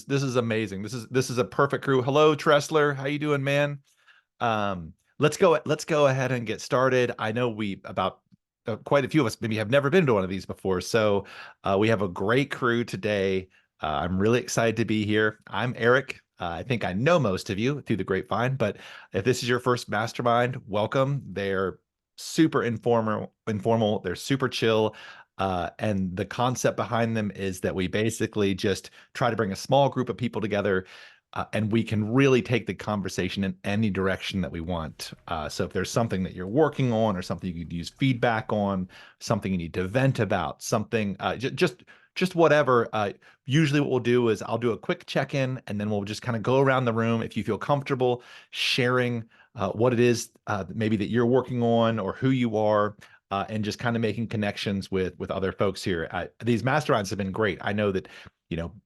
This is amazing. This is a perfect crew. Hello, Tressler. How you doing, man? Let's go ahead and get started. I know we about quite a few of us maybe have never been to one of these before, so we have a great crew today. I'm really excited to be here. I'm Eric. I think I know most of you through the grapevine, but if this is your first mastermind, welcome. They're super informal. They're super chill. And the concept behind them is that we basically just try to bring a small group of people together, and we can really take the conversation in any direction that we want. So if there's something that you're working on or something you could use feedback on, something you need to vent about, something, just whatever. Usually what we'll do is I'll do a quick check-in and then we'll just kind of go around the room. If you feel comfortable sharing what it is maybe that you're working on or who you are, and just kind of making connections with other folks here. These masterminds have been great. I know that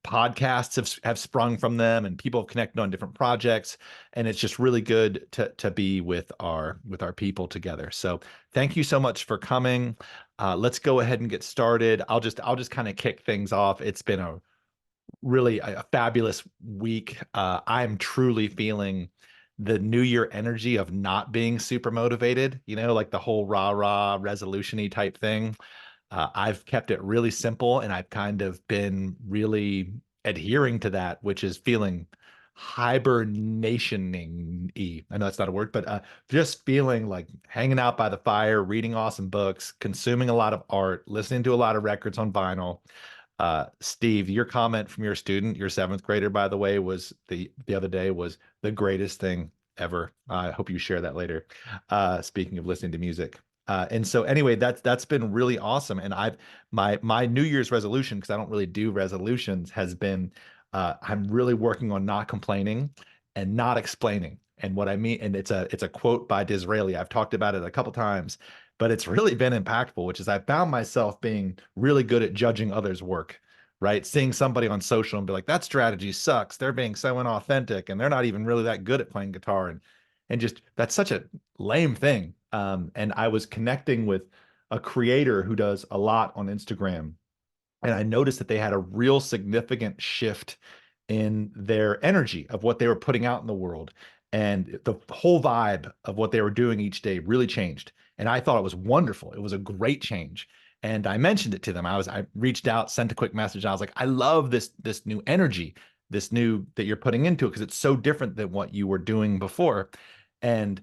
podcasts have sprung from them, and people have connected on different projects, and it's just really good to be with our people together. So thank you so much for coming. Let's go ahead and get started. I'll just kind of kick things off. It's been a really a fabulous week. I'm truly feeling the new year energy of not being super motivated, like the whole rah resolution-y type thing. I've kept it really simple, and I've kind of been really adhering to that, which is feeling hibernationing-y. I know that's not a word, but just feeling like hanging out by the fire, reading awesome books, consuming a lot of art, listening to a lot of records on vinyl. Steve, your comment from your student, your seventh grader, by the way, was the other day was the greatest thing ever. I hope you share that later. Speaking of listening to music. And so anyway, that's been really awesome. And my New Year's resolution, because I don't really do resolutions, has been I'm really working on not complaining and not explaining. And what I mean, and it's a quote by Disraeli. I've talked about it a couple times, but it's really been impactful, which is I found myself being really good at judging others' work, right? Seeing somebody on social and be like, that strategy sucks. They're being so inauthentic and they're not even really that good at playing guitar. And just that's such a lame thing. And I was connecting with a creator who does a lot on Instagram, and I noticed that they had a real significant shift in their energy of what they were putting out in the world. And the whole vibe of what they were doing each day really changed. And I thought it was wonderful. It was a great change. And I mentioned it to them. I reached out, sent a quick message. I was like, I love this new energy, this new that you're putting into it, because it's so different than what you were doing before. And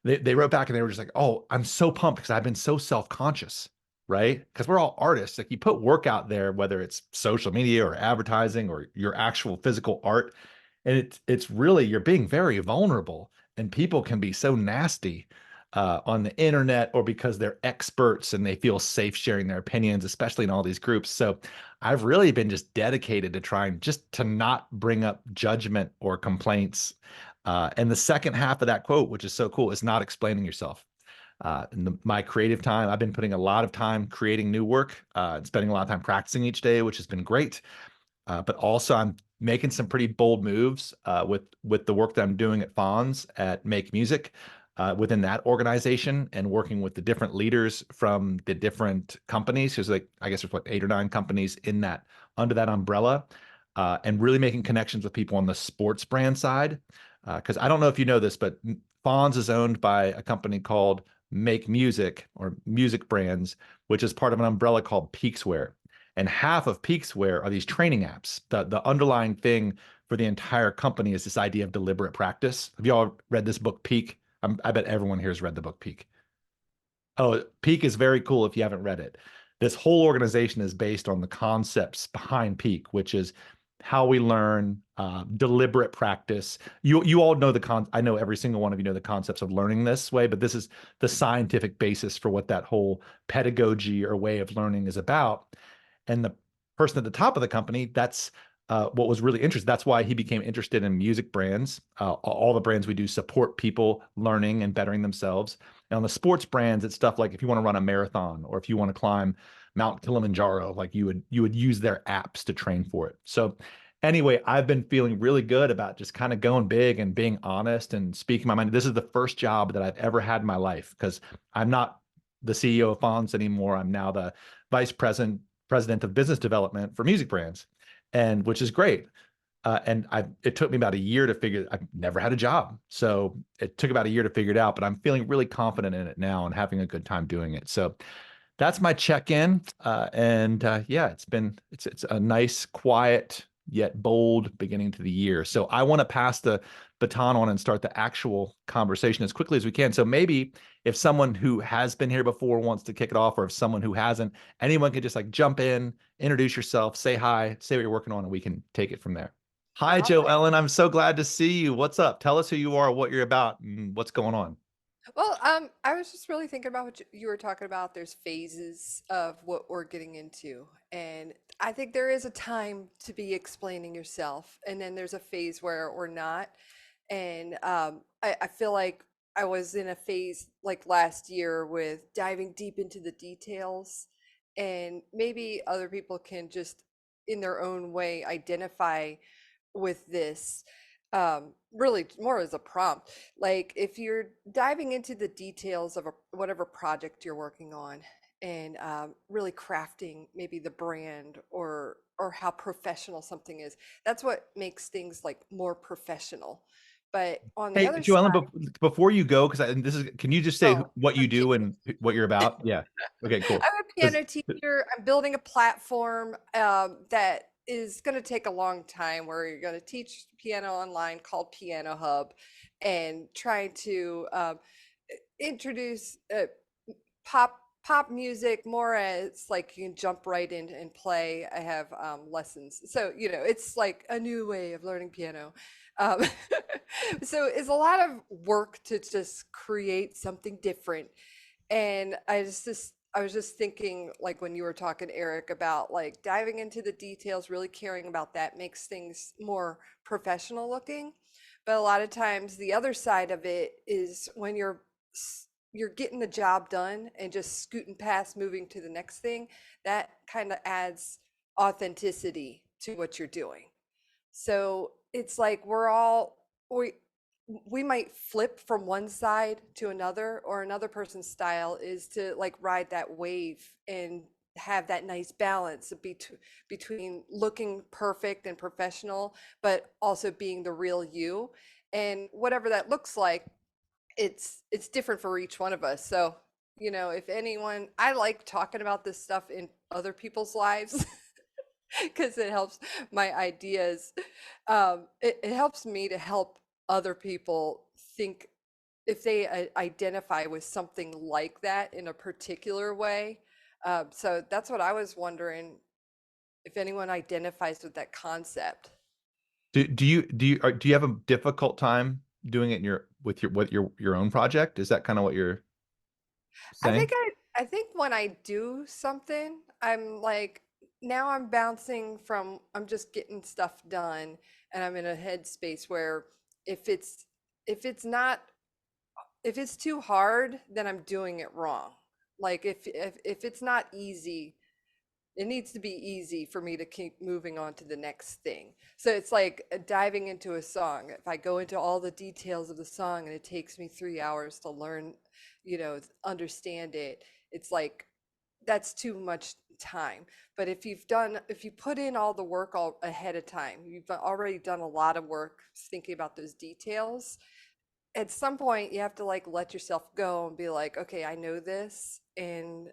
they wrote back and they were just like, oh, I'm so pumped because I've been so self-conscious, right? Because we're all artists. Like you put work out there, whether it's social media or advertising or your actual physical art, and it's really you're being very vulnerable, and people can be so nasty on the internet or because they're experts and they feel safe sharing their opinions, especially in all these groups. So I've really been just dedicated to trying just to not bring up judgment or complaints. And the second half of that quote, which is so cool, is not explaining yourself. In my creative time, I've been putting a lot of time creating new work, and spending a lot of time practicing each day, which has been great. But also, I'm making some pretty bold moves with the work that I'm doing at Fons at Make Music, within that organization, and working with the different leaders from the different companies. There's like I guess there's what 8 or 9 companies in that under that umbrella, and really making connections with people on the sports brand side. Because I don't know if you know this, but Fonz is owned by a company called Make Music or Music Brands, which is part of an umbrella called Peakswear. And half of Peakswear are these training apps. The underlying thing for the entire company is this idea of deliberate practice. Have you all read this book, Peak? I bet everyone here has read the book Peak. Oh, Peak is very cool if you haven't read it. This whole organization is based on the concepts behind Peak, which is how we learn, deliberate practice. You all know I know every single one of you know the concepts of learning this way, but this is the scientific basis for what that whole pedagogy or way of learning is about. And the person at the top of the company, that's what was really interesting. That's why he became interested in music brands. All the brands we do support people learning and bettering themselves. And on the sports brands, it's stuff like if you want to run a marathon or if you want to climb Mount Kilimanjaro, like you would use their apps to train for it. So anyway, I've been feeling really good about just kind of going big and being honest and speaking my mind. This is the first job that I've ever had in my life because I'm not the CEO of Fonz anymore. I'm now the vice president of business development for music brands, and which is great. It took me about a year to figure. I've never had a job, so it took about a year to figure it out. But I'm feeling really confident in it now and having a good time doing it. So that's my check-in. Yeah, it's a nice, quiet yet bold beginning to the year. So I want to pass the baton on and start the actual conversation as quickly as we can. So maybe if someone who has been here before wants to kick it off, or if someone who hasn't, anyone can just like jump in, introduce yourself, say hi, say what you're working on, and we can take it from there. Hi, All Joe right. Ellen. I'm so glad to see you. What's up? Tell us who you are, what you're about, and what's going on. Well, I was just really thinking about what you were talking about. There's phases of what we're getting into, and I think there is a time to be explaining yourself, and then there's a phase where we're not. And I feel like I was in a phase like last year with diving deep into the details, and maybe other people can just, in their own way, identify with this, really more as a prompt. Like if you're diving into the details of whatever project you're working on, and really crafting maybe the brand, or how professional something is, that's what makes things like more professional. But on the Hey, other Joe side, Ellen, before you go, because this is, can you just say oh, what you okay. do and what you're about? Yeah. Okay, cool. I'm a 'Cause- piano teacher. I'm building a platform that is going to take a long time, where you're going to teach piano online, called Piano Hub, and trying to introduce pop music more as like you can jump right in and play. I have lessons, so it's like a new way of learning piano. Um, so it's a lot of work to just create something different. And I was just thinking, like when you were talking, Eric, about like diving into the details, really caring about that makes things more professional looking. But a lot of times the other side of it is when you're getting the job done and just scooting past, moving to the next thing, that kind of adds authenticity to what you're doing. So it's like we might flip from one side to another, or another person's style is to like ride that wave and have that nice balance between looking perfect and professional, but also being the real you. And whatever that looks like, it's different for each one of us. So, if anyone, I like talking about this stuff in other people's lives because it helps my ideas. It helps me to help other people think, if they identify with something like that in a particular way. So that's what I was wondering, if anyone identifies with that concept. do you have a difficult time doing it in your own project? Is that kind of what you're saying? I think when I do something, I'm like, now I'm bouncing from, I'm just getting stuff done, and I'm in a headspace where if it's if it's not if it's too hard, then I'm doing it wrong. Like if it's not easy, it needs to be easy for me to keep moving on to the next thing. So it's like diving into a song. If I go into all the details of the song and it takes me 3 hours to learn, understand it, it's like that's too much time. But if you put in all the work all ahead of time, you've already done a lot of work thinking about those details. At some point, you have to like let yourself go and be like, okay, I know this, and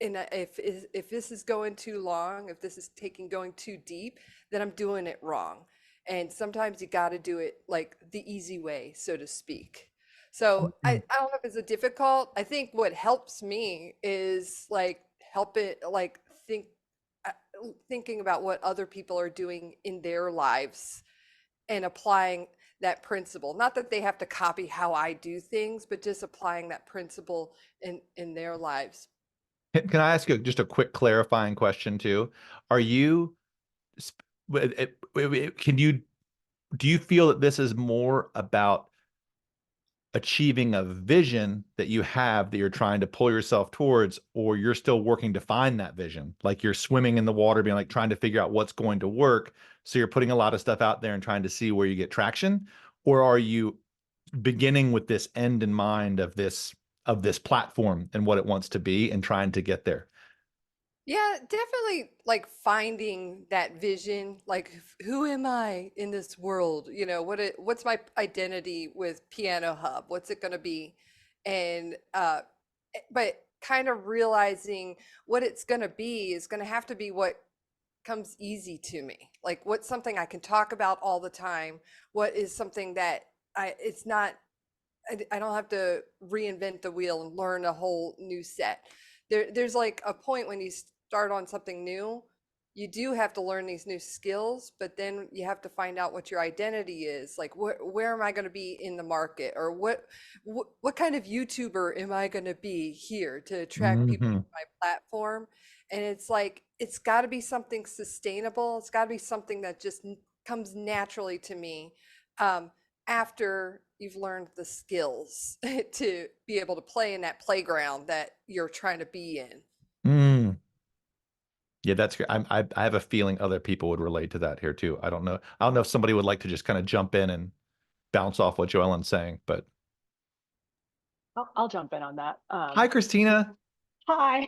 if this is going too long, if this is taking going too deep, then I'm doing it wrong. And sometimes you got to do it like the easy way, so to speak. So I don't know if it's a difficult. I think what helps me is like help it like uh, thinking about what other people are doing in their lives and applying that principle. Not that they have to copy how I do things, but just applying that principle in their lives. Can I ask you just a quick clarifying question too? Are you, can you, do you feel that this is more about achieving a vision that you have that you're trying to pull yourself towards, or you're still working to find that vision? Like you're swimming in the water, being like trying to figure out what's going to work. So you're putting a lot of stuff out there and trying to see where you get traction, or are you beginning with this end in mind of this platform and what it wants to be and trying to get there? Yeah, definitely like finding that vision, like who am I in this world? You know, what's my identity with Piano Hub? What's it going to be? And but kind of realizing what it's going to be is going to have to be what comes easy to me. Like what's something I can talk about all the time? What is something that it's not I don't have to reinvent the wheel and learn a whole new set. There's like a point when you start on something new, you do have to learn these new skills, but then you have to find out what your identity is. Like, where am I going to be in the market, or what kind of YouTuber am I going to be here to attract people Hmm. to my platform? And it's like it's got to be something sustainable. It's got to be something that just comes naturally to me. Um, After you've learned the skills to be able to play in that playground that you're trying to be in. Mm. Yeah, that's good. I have a feeling other people would relate to that here too. I don't know. I don't know if somebody would like to just kind of jump in and bounce off what Joellen's saying, but I'll jump in on that. hi, Christina. Hi,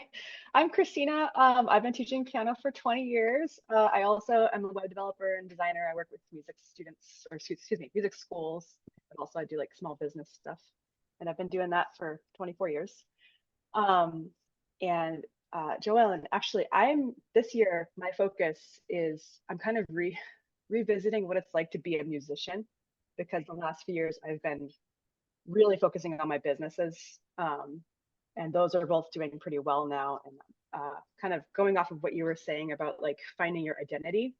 I'm Christina. I've been teaching piano for 20 years. I also am a web developer and designer. I work with music students, or excuse me, music schools, but also I do like small business stuff. And I've been doing that for 24 years. Um, and Joellen, actually, I'm this year, my focus is I'm kind of revisiting what it's like to be a musician because the last few years I've been really focusing on my businesses. And those are both doing pretty well now. And kind of going off of what you were saying about like finding your identity,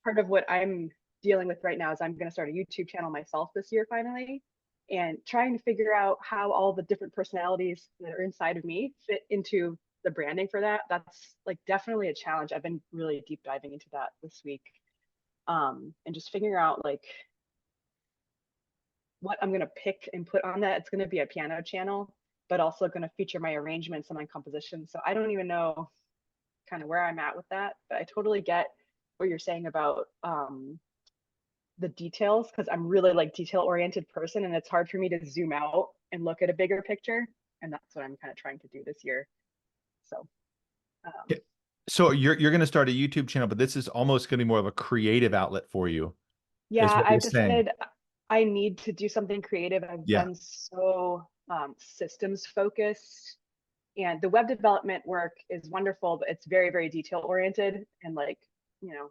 part of what I'm dealing with right now is I'm going to start a YouTube channel myself this year finally, and trying to figure out how all the different personalities that are inside of me fit into the branding for that. That's like definitely a challenge. I've been really deep diving into that this week, and just figuring out like what I'm going to pick and put on that. It's going to be a piano channel, but also going to feature my arrangements and my compositions. So I don't even know kind of where I'm at with that, but I totally get what you're saying about the details because I'm really like detail oriented person and it's hard for me to zoom out and look at a bigger picture. And that's what I'm kind of trying to do this year. So Yeah. So you're going to start a YouTube channel, but this is almost going to be more of a creative outlet for you, is yeah, what you're I've saying. decided I need to do something creative. I've Yeah. been so systems focused. And the web development work is wonderful, but it's very, very detail oriented and like, you know,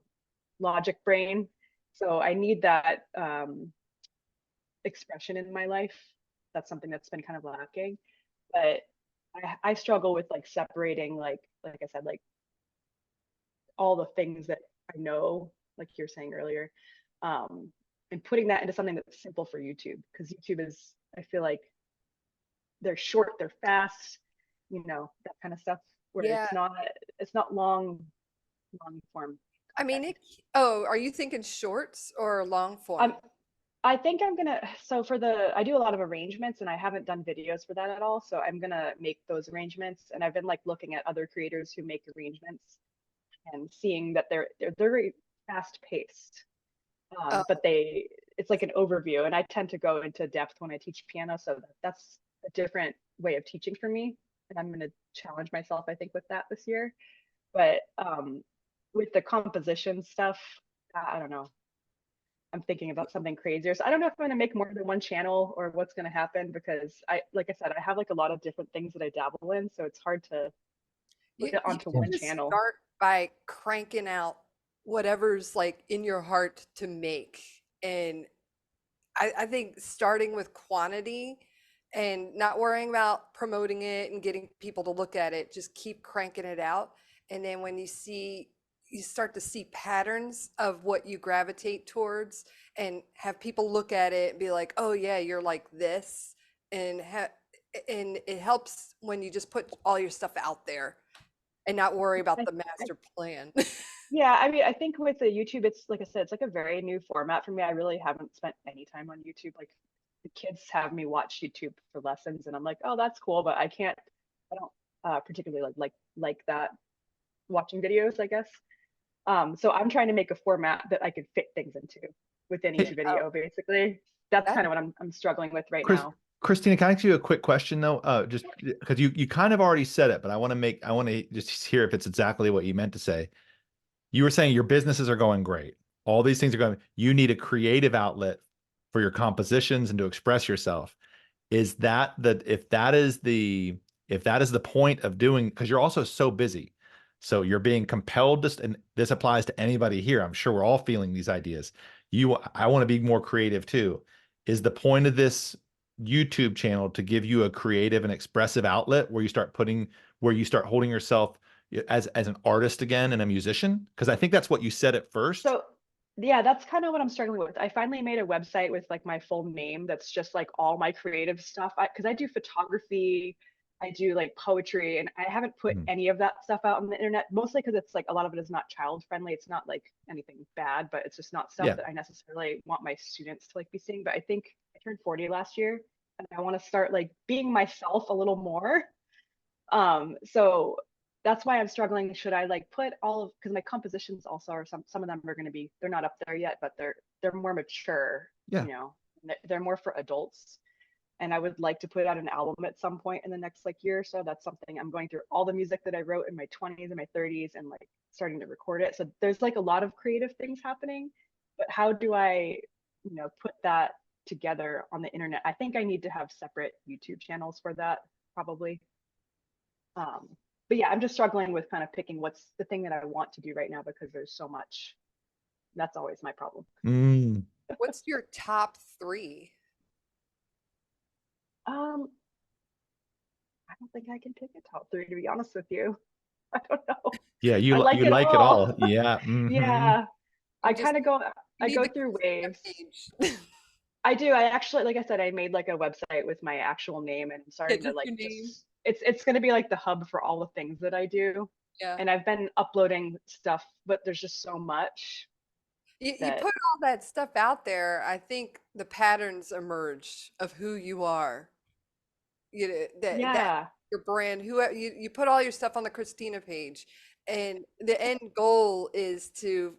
logic brain. So I need that expression in my life. That's something that's been kind of lacking. But I struggle with like separating, like I said, like all the things that I know, like you're saying earlier, and putting that into something that's simple for YouTube. Because YouTube is, I feel like they're short, they're fast, you know, that kind of stuff. Where Yeah. it's not long form I mean, content. oh, are you thinking shorts or long I'm form? I think I'm gonna so for the I do a lot of arrangements and I haven't done videos for that at all. So I'm gonna make those arrangements. And I've been like looking at other creators who make arrangements and seeing that they're very fast paced. But Oh, they it's like an overview and I tend to go into depth when I teach piano. So that's a different way of teaching for me. And I'm gonna challenge myself, I think, with that this year. But with the composition stuff, I don't know. I'm thinking about something crazier. So I don't know if I'm going to make more than one channel or what's going to happen because like I said, I have like a lot of different things that I dabble in. So it's hard to put it you onto Hmm. one just channel. start by cranking out whatever's like in your heart to make. And I think starting with quantity and not worrying about promoting it and getting people to look at it, just keep cranking it out. And then when you start to see patterns of what you gravitate towards and have people look at it and be like, oh, yeah, you're like this. And, and it helps when you just put all your stuff out there and not worry about I, the I, master plan. yeah, I mean, I think with the YouTube, it's like I said, it's like a very new format for me. I really haven't spent any time on YouTube. Like the kids have me watch YouTube for lessons, and I'm like, oh, that's cool, but I don't particularly like that watching videos, I guess. So I'm trying to make a format that I could fit things into within each Hey, Oh, video, basically. That's that kind of what I'm struggling with right Chris, now. Christina, can I ask you a quick question though? Just because you kind of already said it, but I want to just hear if it's exactly what you meant to say. You were saying your businesses are going great. All these things are going, you need a creative outlet for your compositions and to express yourself. Is that the if that is the point of doing, because you're also so busy. So you're being compelled to, and this applies to anybody here. I'm sure we're all feeling these ideas. I want to be more creative too. Is the point of this YouTube channel to give you a creative and expressive outlet where you start holding yourself as an artist again and a musician? Because I think that's what you said at first. So yeah, that's kind of what I'm struggling with. I finally made a website with like my full name that's just like all my creative stuff. Because I do photography, I do like poetry, and I haven't put Mhm. any of that stuff out on the internet, mostly because it's like a lot of it is not child friendly. It's not like anything bad, but it's just not stuff Yeah. that I necessarily want my students to like be seeing. But I think I turned 40 last year, and I want to start like being myself a little more. So that's why I'm struggling. Should I like put all of, because my compositions also are some of them are going to be, they're not up there yet, but they're more mature, Yeah. you know, they're more for adults. And I would like to put out an album at some point in the next like year or so. That's something I'm going through all the music that I wrote in my 20s and my 30s and like starting to record it. So there's like a lot of creative things happening, but how do I, put that together on the internet? I think I need to have separate YouTube channels for that, probably. Um, but yeah, I'm just struggling with kind of picking what's the thing that I want to do right now because there's so much. That's always my problem. Mm. What's your top three? Um, I don't think I can pick a top three to be honest with you. I don't know. Yeah, I like you it like it all. all. Yeah. Hmm. Yeah, You I just kind of go. you I need go the through Christina waves. page. I do. I actually, like I said, I made like a website with my actual name, and I'm Yeah, starting to just like your name. just. It's going to be like the hub for all the things that I do, Yeah. and I've been uploading stuff, but there's just so much You that. put all that stuff out there, I think the patterns emerge of who you are. You know, that Yeah, your brand, who you put all your stuff on the Christina page, and the end goal is to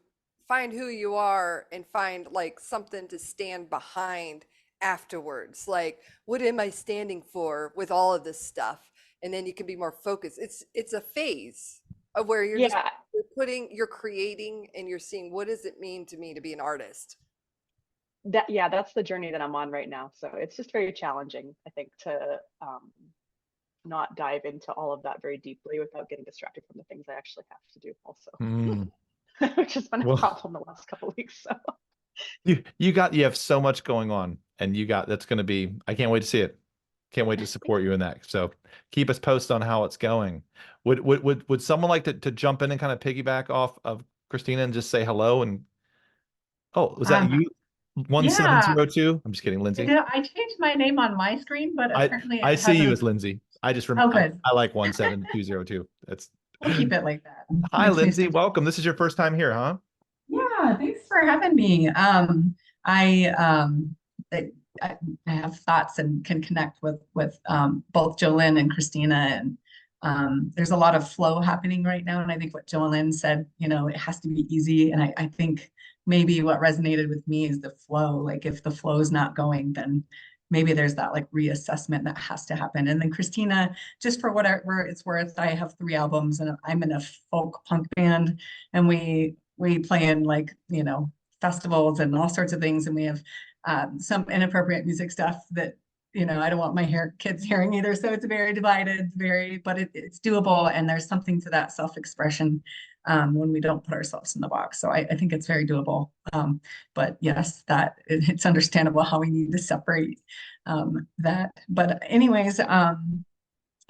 find who you are and find like something to stand behind afterwards. Like, what am I standing for with all of this stuff? And then you can be more focused. It's a phase of where yeah. you're creating and you're seeing what does it mean to me to be an artist. That's the journey that I'm on right now. So it's just very challenging, I think, to not dive into all of that very deeply without getting distracted from the things I actually have to do also, Mm. which has been a Well, problem the last couple of weeks. So you have so much going on, and that's going to be. I can't wait to see it. Can't wait to support you in that. So keep us posted on how it's going. Would someone like to jump in and kind of piggyback off of Christina and just say hello? And oh, was that Um, you? yeah, 1702? I'm just kidding, Lindsay. I changed my name on my screen, but apparently I it see you as hasn't. Lindsay. Oh, good. I like 17202. That's We'll keep it like that. Hi, Makes me Lindsay. so. Welcome. This is your first time here, huh? Yeah, thanks for having me. I I, I I have thoughts and can connect with both Jolynn and Christina, and there's a lot of flow happening right now. And I think what Jolynn said, it has to be easy. And I think maybe what resonated with me is the flow. Like if the flow is not going, then maybe there's that like reassessment that has to happen. And then Christina, just for whatever it's worth, I have 3 albums and I'm in a folk punk band, and we play in like festivals and all sorts of things, and we have some inappropriate music stuff that I don't want my kids hearing either. So it's very divided, but it's doable, and there's something to that self-expression when we don't put ourselves in the box. So I think it's very doable. But yes, it's understandable how we need to separate that. But anyways, I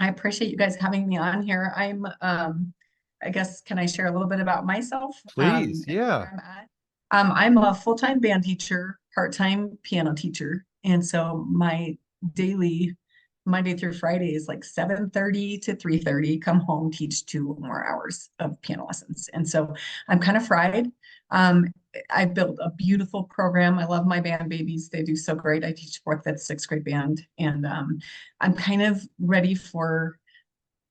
appreciate you guys having me on here. I guess, can I share a little bit about myself Please. and Yeah. where I'm at? I'm a full-time band teacher, part-time piano teacher. And so my daily Monday through Friday is like 7:30 to 3:30, come home, teach 2 more hours of piano lessons. And so I'm kind of fried. Um, I built a beautiful program. I love my band babies. They do so great. I teach fourth, fifth, sixth grade band. And I'm kind of ready for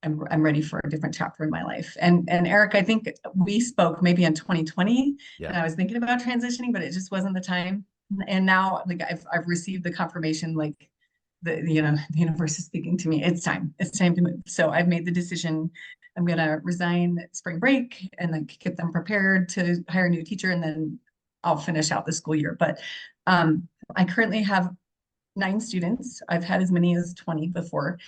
I'm ready for a different chapter in my life. And Eric, I think we spoke maybe in 2020, Yeah. and I was thinking about transitioning, but it just wasn't the time. And now, like I've received the confirmation, like the universe is speaking to me. It's time. It's time to move. So I've made the decision. I'm going to resign at spring break and then get them prepared to hire a new teacher, and then I'll finish out the school year. But I currently have 9 students. I've had as many as 20 before.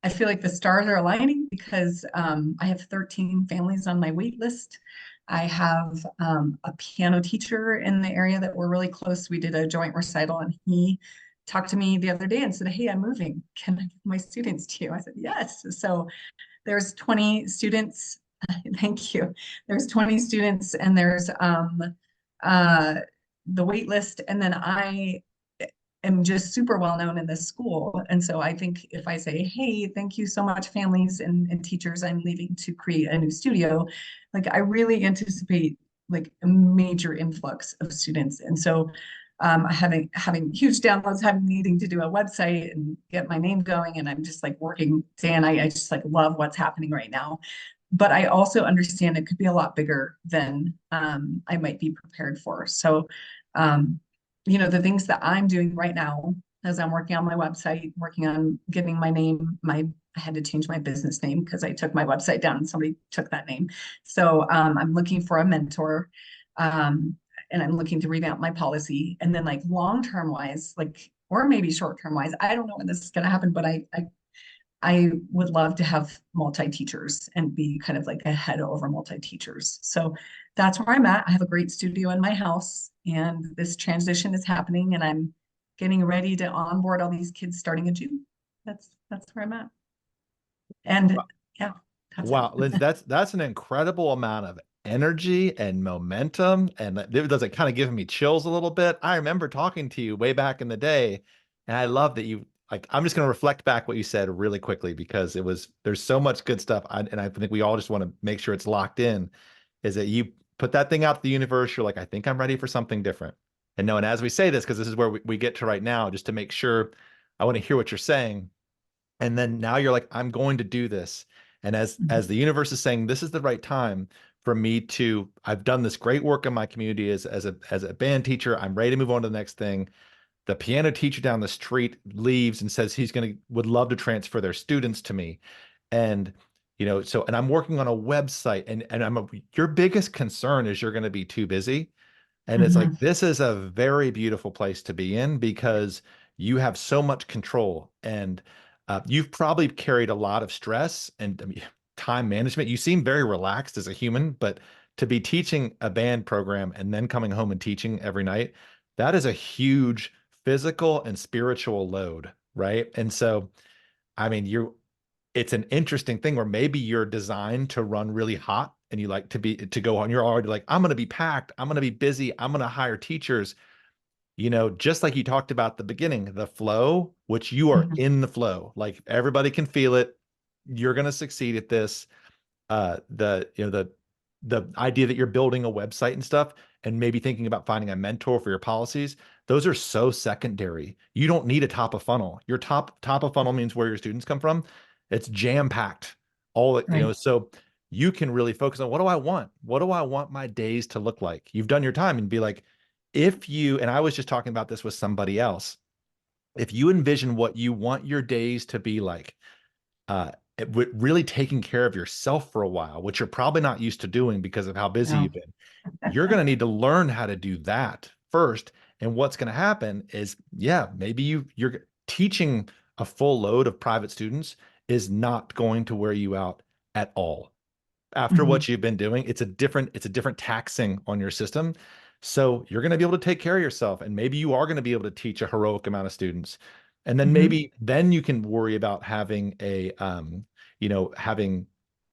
I feel like the stars are aligning because I have 13 families on my wait list. I have a piano teacher in the area that we're really close. We did a joint recital, and he talked to me the other day and said, "Hey, I'm moving. Can I give my students to you?" I said, "Yes." So there's 20 students. Thank you. There's 20 students, and there's uh, the wait list. And then I am just super well known in this school. And so I think if I say, "Hey, thank you so much, families and teachers, I'm leaving to create a new studio," like I really anticipate like a major influx of students. And so having huge downloads, having needing to do a website and get my name going. And I'm just like working day and I just like love what's happening right now. But I also understand it could be a lot bigger than I might be prepared for. So the things that I'm doing right now as I'm working on my website, working on getting my name, I had to change my business name because I took my website down and somebody took that name. So I'm looking for a mentor, and I'm looking to revamp my policy. And then like long-term wise, like, or maybe short-term wise, I don't know when this is going to happen, but I would love to have multi-teachers and be kind of like a head over multi-teachers. So that's where I'm at. I have a great studio in my house, and this transition is happening, and I'm getting ready to onboard all these kids starting in June. That's where I'm at. And yeah, that's Wow, it. Lindsay, that's an incredible amount of energy and momentum, and it does it kind of giving me chills a little bit. I remember talking to you way back in the day, and I love that you like. I'm just going to reflect back what you said really quickly because there's so much good stuff, and I think we all just want to make sure it's locked in. Is that you put that thing out to the universe? You're like, I think I'm ready for something different. And no, and as we say this, because this is where we get to right now, just to make sure, I want to hear what you're saying. And then now you're like, I'm going to do this. And as the universe is saying, this is the right time for me to, I've done this great work in my community as a band teacher. I'm ready to move on to the next thing. The piano teacher down the street leaves and says would love to transfer their students to me. And and I'm working on a website, and your biggest concern is you're going to be too busy. And it's like, Mhm. this is a very beautiful place to be in because you have so much control, and you've probably carried a lot of stress and I mean, time management. You seem very relaxed as a human, but to be teaching a band program and then coming home and teaching every night, that is a huge physical and spiritual load, right? And so, I mean, it's an interesting thing where maybe you're designed to run really hot and you like to go on. You're already like, I'm going to be packed. I'm going to be busy. I'm going to hire teachers. Just like you talked about at the beginning, the flow, which you are Mhm. in the flow, like everybody can feel it. You're going to succeed at this. The idea that you're building a website and stuff and maybe thinking about finding a mentor for your policies, those are so secondary. You don't need a top of funnel. Your top of funnel means where your students come from. It's jam packed. Right. So you can really focus on, what do I want? What do I want my days to look like? You've done your time and be like, and I was just talking about this with somebody else, if you envision what you want your days to be like, uh, really taking care of yourself for a while, which you're probably not used to doing because of how busy No. you've been. You're going to need to learn how to do that first. And what's going to happen is, yeah, maybe you're teaching a full load of private students is not going to wear you out at all. After Mhm. what you've been doing, it's a different taxing on your system. So you're going to be able to take care of yourself, and maybe you are going to be able to teach a heroic amount of students. And then Mhm. maybe then you can worry about having having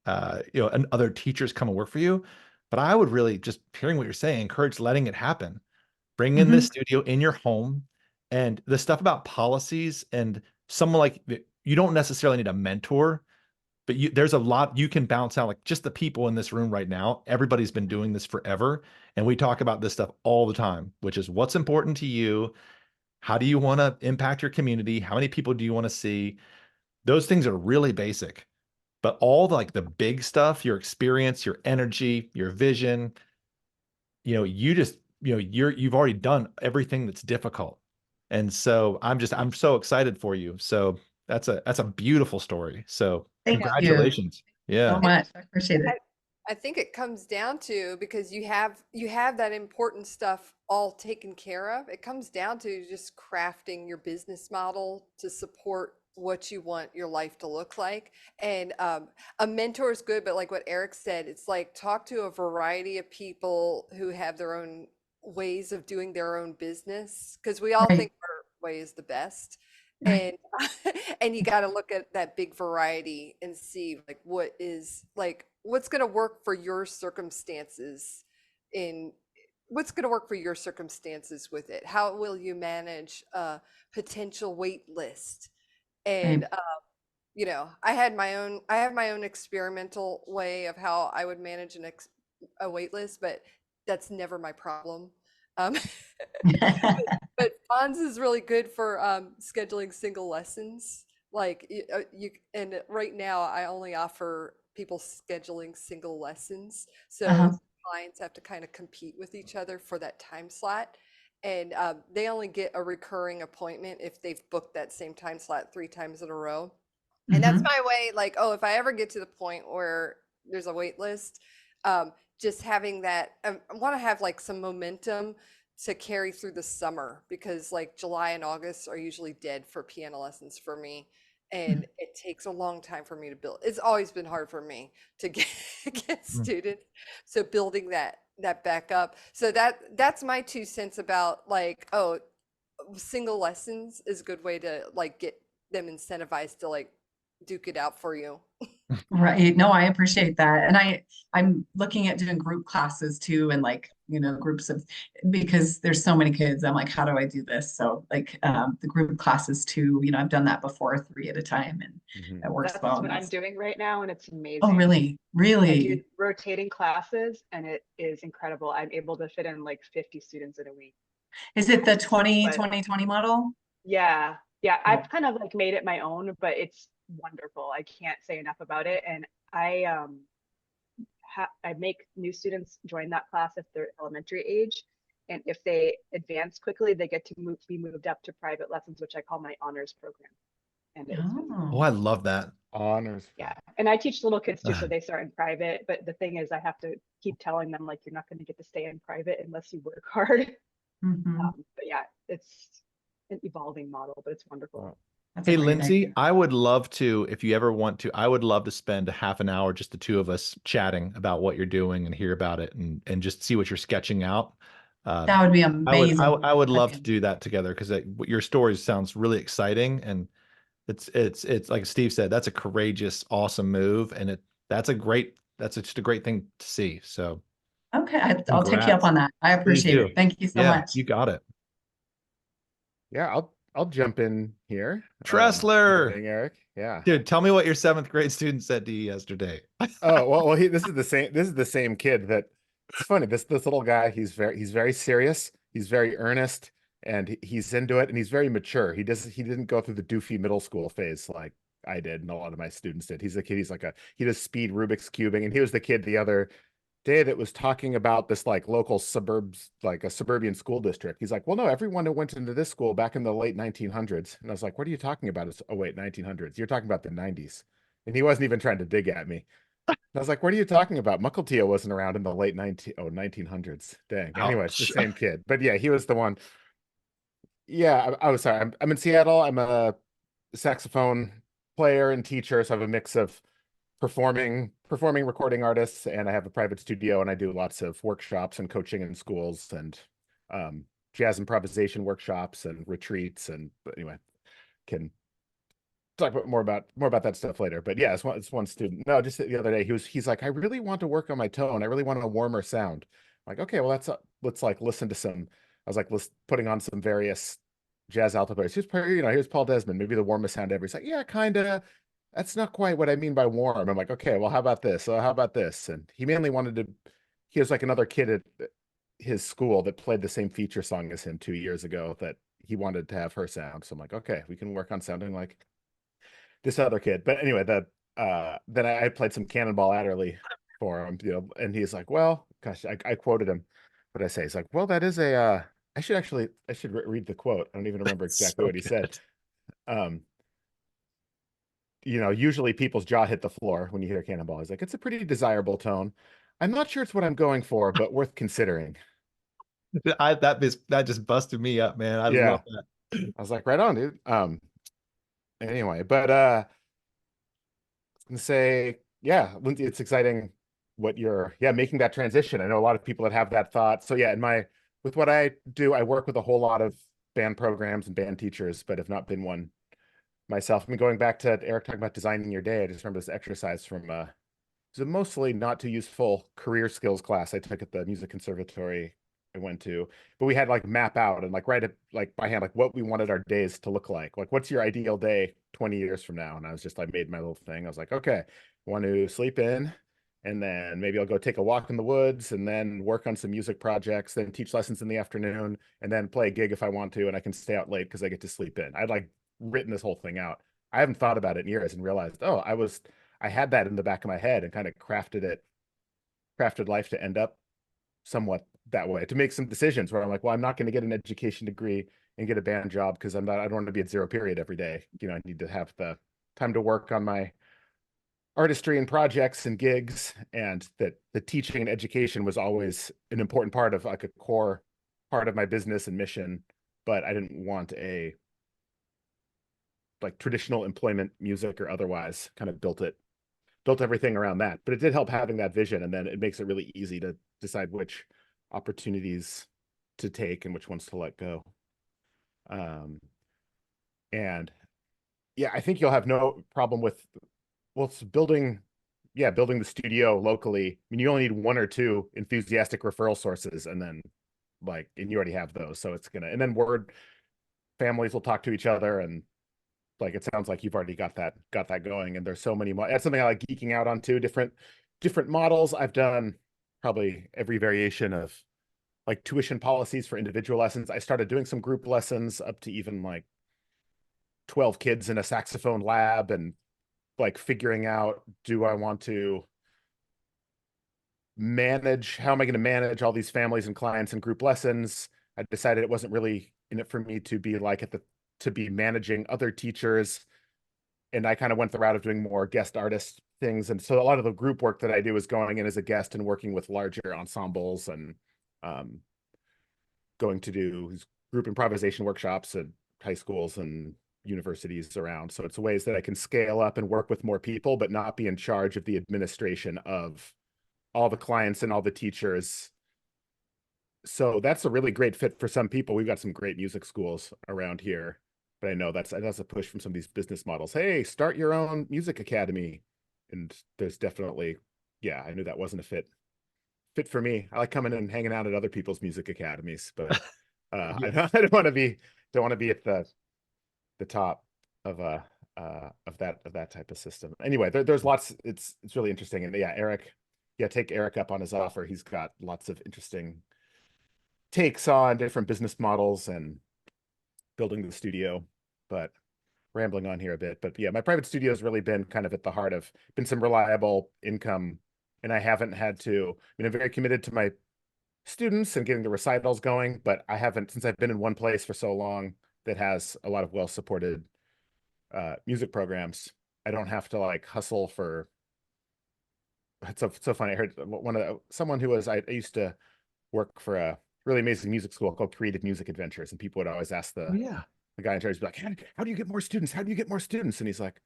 and other teachers come and work for you. But I would really, just hearing what you're saying, encourage letting it happen. Bring in this Mhm. studio in your home, and the stuff about policies and someone like you don't necessarily need a mentor, but there's a lot you can bounce out, like just the people in this room right now. Everybody's been doing this forever. And we talk about this stuff all the time, which is what's important to you. How do you want to impact your community? How many people do you want to see? Those things are really basic, but all the big stuff, your experience, your energy, your vision, you just, you've already done everything that's difficult. And so I'm so excited for you. So that's a beautiful story. So Thank you congratulations. so Yeah. And much. I appreciate I, it. I think it comes down to, because you have that important stuff all taken care of. It comes down to just crafting your business model to support what you want your life to look like. And a mentor is good, but like what Eric said, it's like talk to a variety of people who have their own ways of doing their own business, because we all Right, think our way is the best. right, And and you got to look at that big variety and see what's going to work for your circumstances, in what's going to work for your circumstances with it. How will you manage a potential wait list? And right. I have my own experimental way of how I would manage a wait list, but that's never my problem. um, but Fons is really good for scheduling single lessons. Like and right now I only offer people scheduling single lessons. So Uh-huh. clients have to kind of compete with each other for that time slot. And they only get a recurring appointment if they've booked that same time slot 3 times in a row. And that's Hmm. my way, like, oh, if I ever get to the point where there's a wait list, just having that, I want to have like some momentum to carry through the summer, because like July and August are usually dead for piano lessons for me. And it takes a long time for me to build. It's always been hard for me to get get students. So building that back up. So that's my 2 cents about, like, oh, single lessons is a good way to like get them incentivized to like duke it out for you. Right. No, I appreciate that. And I'm looking at doing group classes too, and like, groups of, because there's so many kids. I'm like, how do I do this? So like the group classes too, I've done that before, 3 at a time, and Mhm. it works That's well. what And I'm that's, doing right now, and it's oh, amazing. really? I do Really? rotating classes, and it is incredible. I'm able to fit in like 50 students in a week. Is it the 20 But 20 20 model? yeah, yeah, Yeah. I've kind of like made it my own, but it's wonderful. I can't say enough about it. And I make new students join that class if they're elementary age. And if they advance quickly, they get to be moved up to private lessons, which I call my honors program. And it's been, Oh, I Oh, love that. Honors. yeah. And I teach little kids too, so Uh, they start in private. But the thing is, I have to keep telling them, like, you're not going to get to stay in private unless you work hard. hmm. But yeah, it's an evolving model, but it's wonderful. Wow. That's a Hey, great Lindsay, idea. I would love to, if you ever want to, I would love to spend a half an hour, just the two of us chatting about what you're doing and hear about it, and just see what you're sketching out. Uh, That would be I amazing. would I'd love be to do that together, because your story sounds really exciting, and it's like Steve said, that's a courageous, awesome move, and that's just a great thing to see. So okay. I'll take you up congrats. on that. I Please appreciate do. it. Thank you so Yeah, much. you got it. Yeah, I'll jump in here. Good Tressler. evening, Eric. Yeah. Dude, tell me what your seventh grade student said to you yesterday. Oh, well, this is the same. This is the same kid that. It's funny. This little guy. He's very serious. He's very earnest, and he's into it, and he's very mature. He didn't go through the doofy middle school phase like I did, and a lot of my students did. He's a kid. He does speed Rubik's cubing, and he was the kid the other day that was talking about this like local suburbs, like a suburban school district. He's like, well, no, everyone who went into this school back in the late 1900s. And I was like, what are you talking about? It's, oh, wait, 1900s. You're talking about the 90s. And he wasn't even trying to dig at me. And I was like, what are you talking about? Mukilteo wasn't around in the late 1900s. Dang. Anyway, it's the Ouch. same kid. But yeah, he was the one. Yeah, I was sorry. I'm in Seattle. I'm a saxophone player and teacher. So I have a mix of performing recording artists, and I have a private studio, and I do lots of workshops and coaching in schools, and jazz improvisation workshops and retreats. And but anyway, can talk about more about that stuff later. But yeah, it's one student. No, just the other day he's like, I really want to work on my tone. I really want a warmer sound. I'm like, okay, well let's like listen to some. I was like putting on some various jazz alto players. Here's Paul Desmond, maybe the warmest sound ever. He's like, yeah, kind of. That's not quite what I mean by warm. I'm like, okay, well, how about this? How about this? And he mainly wanted to. He was like another kid at his school that played the same feature song as him 2 years ago that he wanted to have her sound. So I'm like, okay, we can work on sounding like this other kid. But anyway, then I played some Cannonball Adderley for him, and he's like, well, gosh, I quoted him. What did I say? He's like, well, that is a I should actually, read the quote. I don't even remember exactly So what he said. good. Um, usually people's jaw hit the floor when you hear Cannonball. He's like, it's a pretty desirable tone. I'm not sure it's what I'm going for, but worth considering. That just busted me up, man. I love Yeah. that. I was like, right on, dude. Anyway, but and say, yeah, Lindsey, it's exciting what you're, making that transition. I know a lot of people that have that thought. So yeah, with what I do, I work with a whole lot of band programs and band teachers, but have not been one myself. I mean, going back to Eric talking about designing your day, I just remember this exercise from it's a mostly not too useful career skills class I took at the music conservatory I went to. But we had like map out and like write it like by hand, like what we wanted our days to look like. Like, what's your ideal day 20 years from now? And I was just like, made my little thing. I was like, okay, I want to sleep in, and then maybe I'll go take a walk in the woods, and then work on some music projects, then teach lessons in the afternoon, and then play a gig if I want to, and I can stay out late because I get to sleep in. I'd like written this whole thing out. I haven't thought about it in years and realized, oh, I had that in the back of my head and kind of crafted life to end up somewhat that way, to make some decisions where I'm like, well, I'm not going to get an education degree and get a band job because I don't want to be at zero period every day. I need to have the time to work on my artistry and projects and gigs, and that the teaching and education was always an important part of like a core part of my business and mission. But I didn't want a like traditional employment, music or otherwise, kind of built everything around that. But it did help having that vision, and then it makes it really easy to decide which opportunities to take and which ones to let go. Um, and yeah, I think you'll have no problem with, well, it's building the studio locally. I mean, you only need one or two enthusiastic referral sources, and then and you already have those. So and then word families will talk to each other, and like it sounds like you've already got that going. And there's so many that's something I like geeking out on too. Different models. I've done probably every variation of like tuition policies for individual lessons. I started doing some group lessons up to even like 12 kids in a saxophone lab, and like figuring out, do I want to how am I going to manage all these families and clients and group lessons? I decided it wasn't really in it for me to be to be managing other teachers, and I kind of went the route of doing more guest artist things. And so a lot of the group work that I do is going in as a guest and working with larger ensembles, and um, going to do group improvisation workshops at high schools and universities around. So it's ways that I can scale up and work with more people, but not be in charge of the administration of all the clients and all the teachers. So that's a really great fit for some people. We've got some great music schools around here, but I know that's a push from some of these business models. Hey, start your own music academy. And there's definitely, yeah, I knew that wasn't a fit for me. I like coming and hanging out at other people's music academies, but Yeah. I don't want to be at the top of that type of system. Anyway, there's lots. It's really interesting, and yeah, Eric, take Eric up on his offer. He's got lots of interesting takes on different business models and building the studio. But rambling on here a bit, but yeah, my private studio has really been kind of at the heart of been some reliable income, and I haven't had to. I mean, I'm very committed to my students and getting the recitals going, but I haven't, since I've been in one place for so long that has a lot of well supported music programs. I don't have to like hustle for. It's so funny. I heard someone who was I used to work for a really amazing music school called Creative Music Adventures, and people would always ask Oh, yeah. the guy in charge, be like, how do you get more students? How do you get more students? And he's like,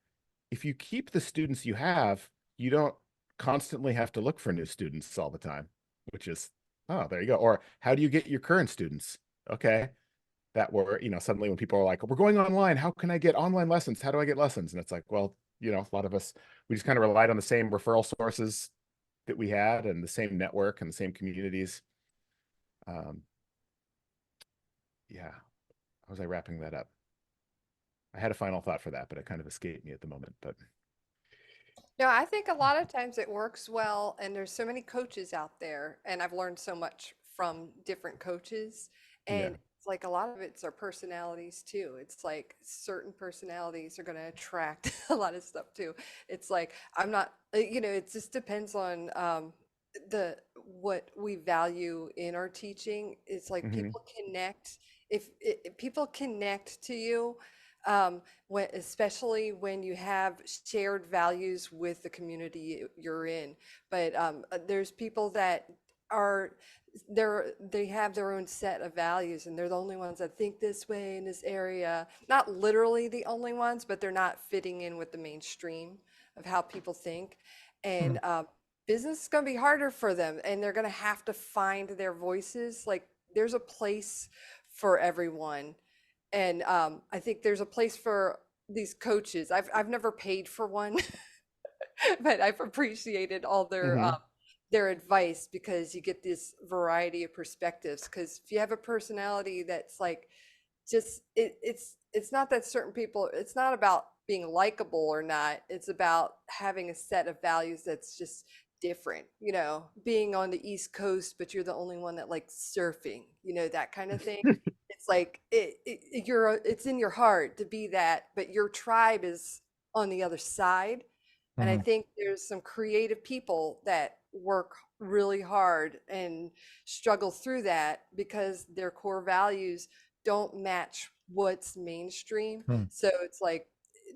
if you keep the students you have, you don't constantly have to look for new students all the time, which is, oh, there you go. Or how do you get your current students? Okay. That were, suddenly when people are like, we're going online, how can I get online lessons? How do I get lessons? And it's like, well, a lot of us, we just kind of relied on the same referral sources that we had and the same network and the same communities. Um, yeah. How was I wrapping that up? I had a final thought for that, but it kind of escaped me at the moment. But No, I think a lot of times it works well, and there's so many coaches out there, and I've learned so much from different coaches. yeah, And it's like a lot of it's our personalities too. It's like certain personalities are going to attract a lot of stuff too. It's like I'm not, it just depends on the what we value in our teaching. It's like Mhm. people connect. If people connect to you, when, especially when you have shared values with the community you're in. But there's people that are they have their own set of values, and they're the only ones that think this way in this area. Not literally the only ones, but they're not fitting in with the mainstream of how people think. And business is going to be harder for them, and they're going to have to find their voices. Like there's a place for everyone, and I think there's a place for these coaches. I've never paid for one, but I've appreciated all Mhm. their advice, because you get this variety of perspectives. Because if you have a personality that's like just it's not that certain people, it's not about being likable or not, it's about having a set of values that's just different, you know, being on the East Coast but you're the only one that likes surfing, you know, that kind of thing. It's like it's in your heart to be that, but your tribe is on the other side. And I Mhm. think there's some creative people that work really hard and struggle through that because their core values don't match what's mainstream. Hmm. So it's like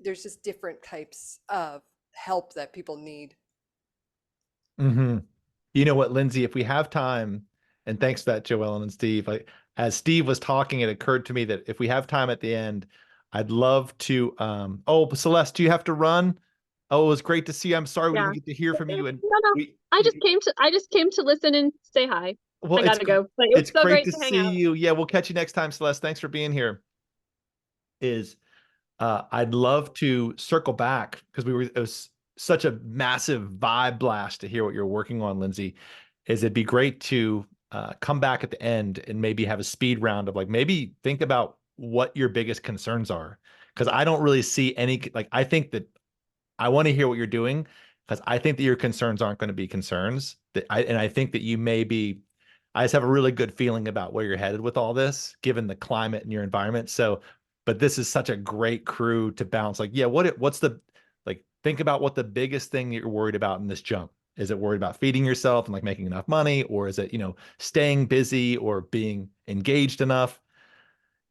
there's just different types of help that people need. Mhm. You know what, Lindsay, if we have time, and thanks for that, Joellen and Steve. As Steve was talking, it occurred to me that if we have time at the end, I'd love to. Oh, Celeste, do you have to run? Oh, it was great to see you. I'm sorry we Yeah. didn't get to hear from you. And No, no. we, I just came to listen and say hi. well, I gotta go. But it was it's so great great to to hang see out. you. Yeah, we'll catch you next time, Celeste. Thanks for being here. Is I'd love to circle back because it was such a massive vibe blast to hear what you're working on, Lindsay. It'd be great to come back at the end and maybe have a speed round of like maybe think about what your biggest concerns are. Because I don't really see any, like, I think that I want to hear what you're doing because I think that your concerns aren't going to be concerns. And I think that you may be. I just have a really good feeling about where you're headed with all this, given the climate and your environment. So, but this is such a great crew to bounce. Like, yeah, what's the like? Think about what the biggest thing you're worried about in this jump. Is it worried about feeding yourself and like making enough money, or is it staying busy or being engaged enough?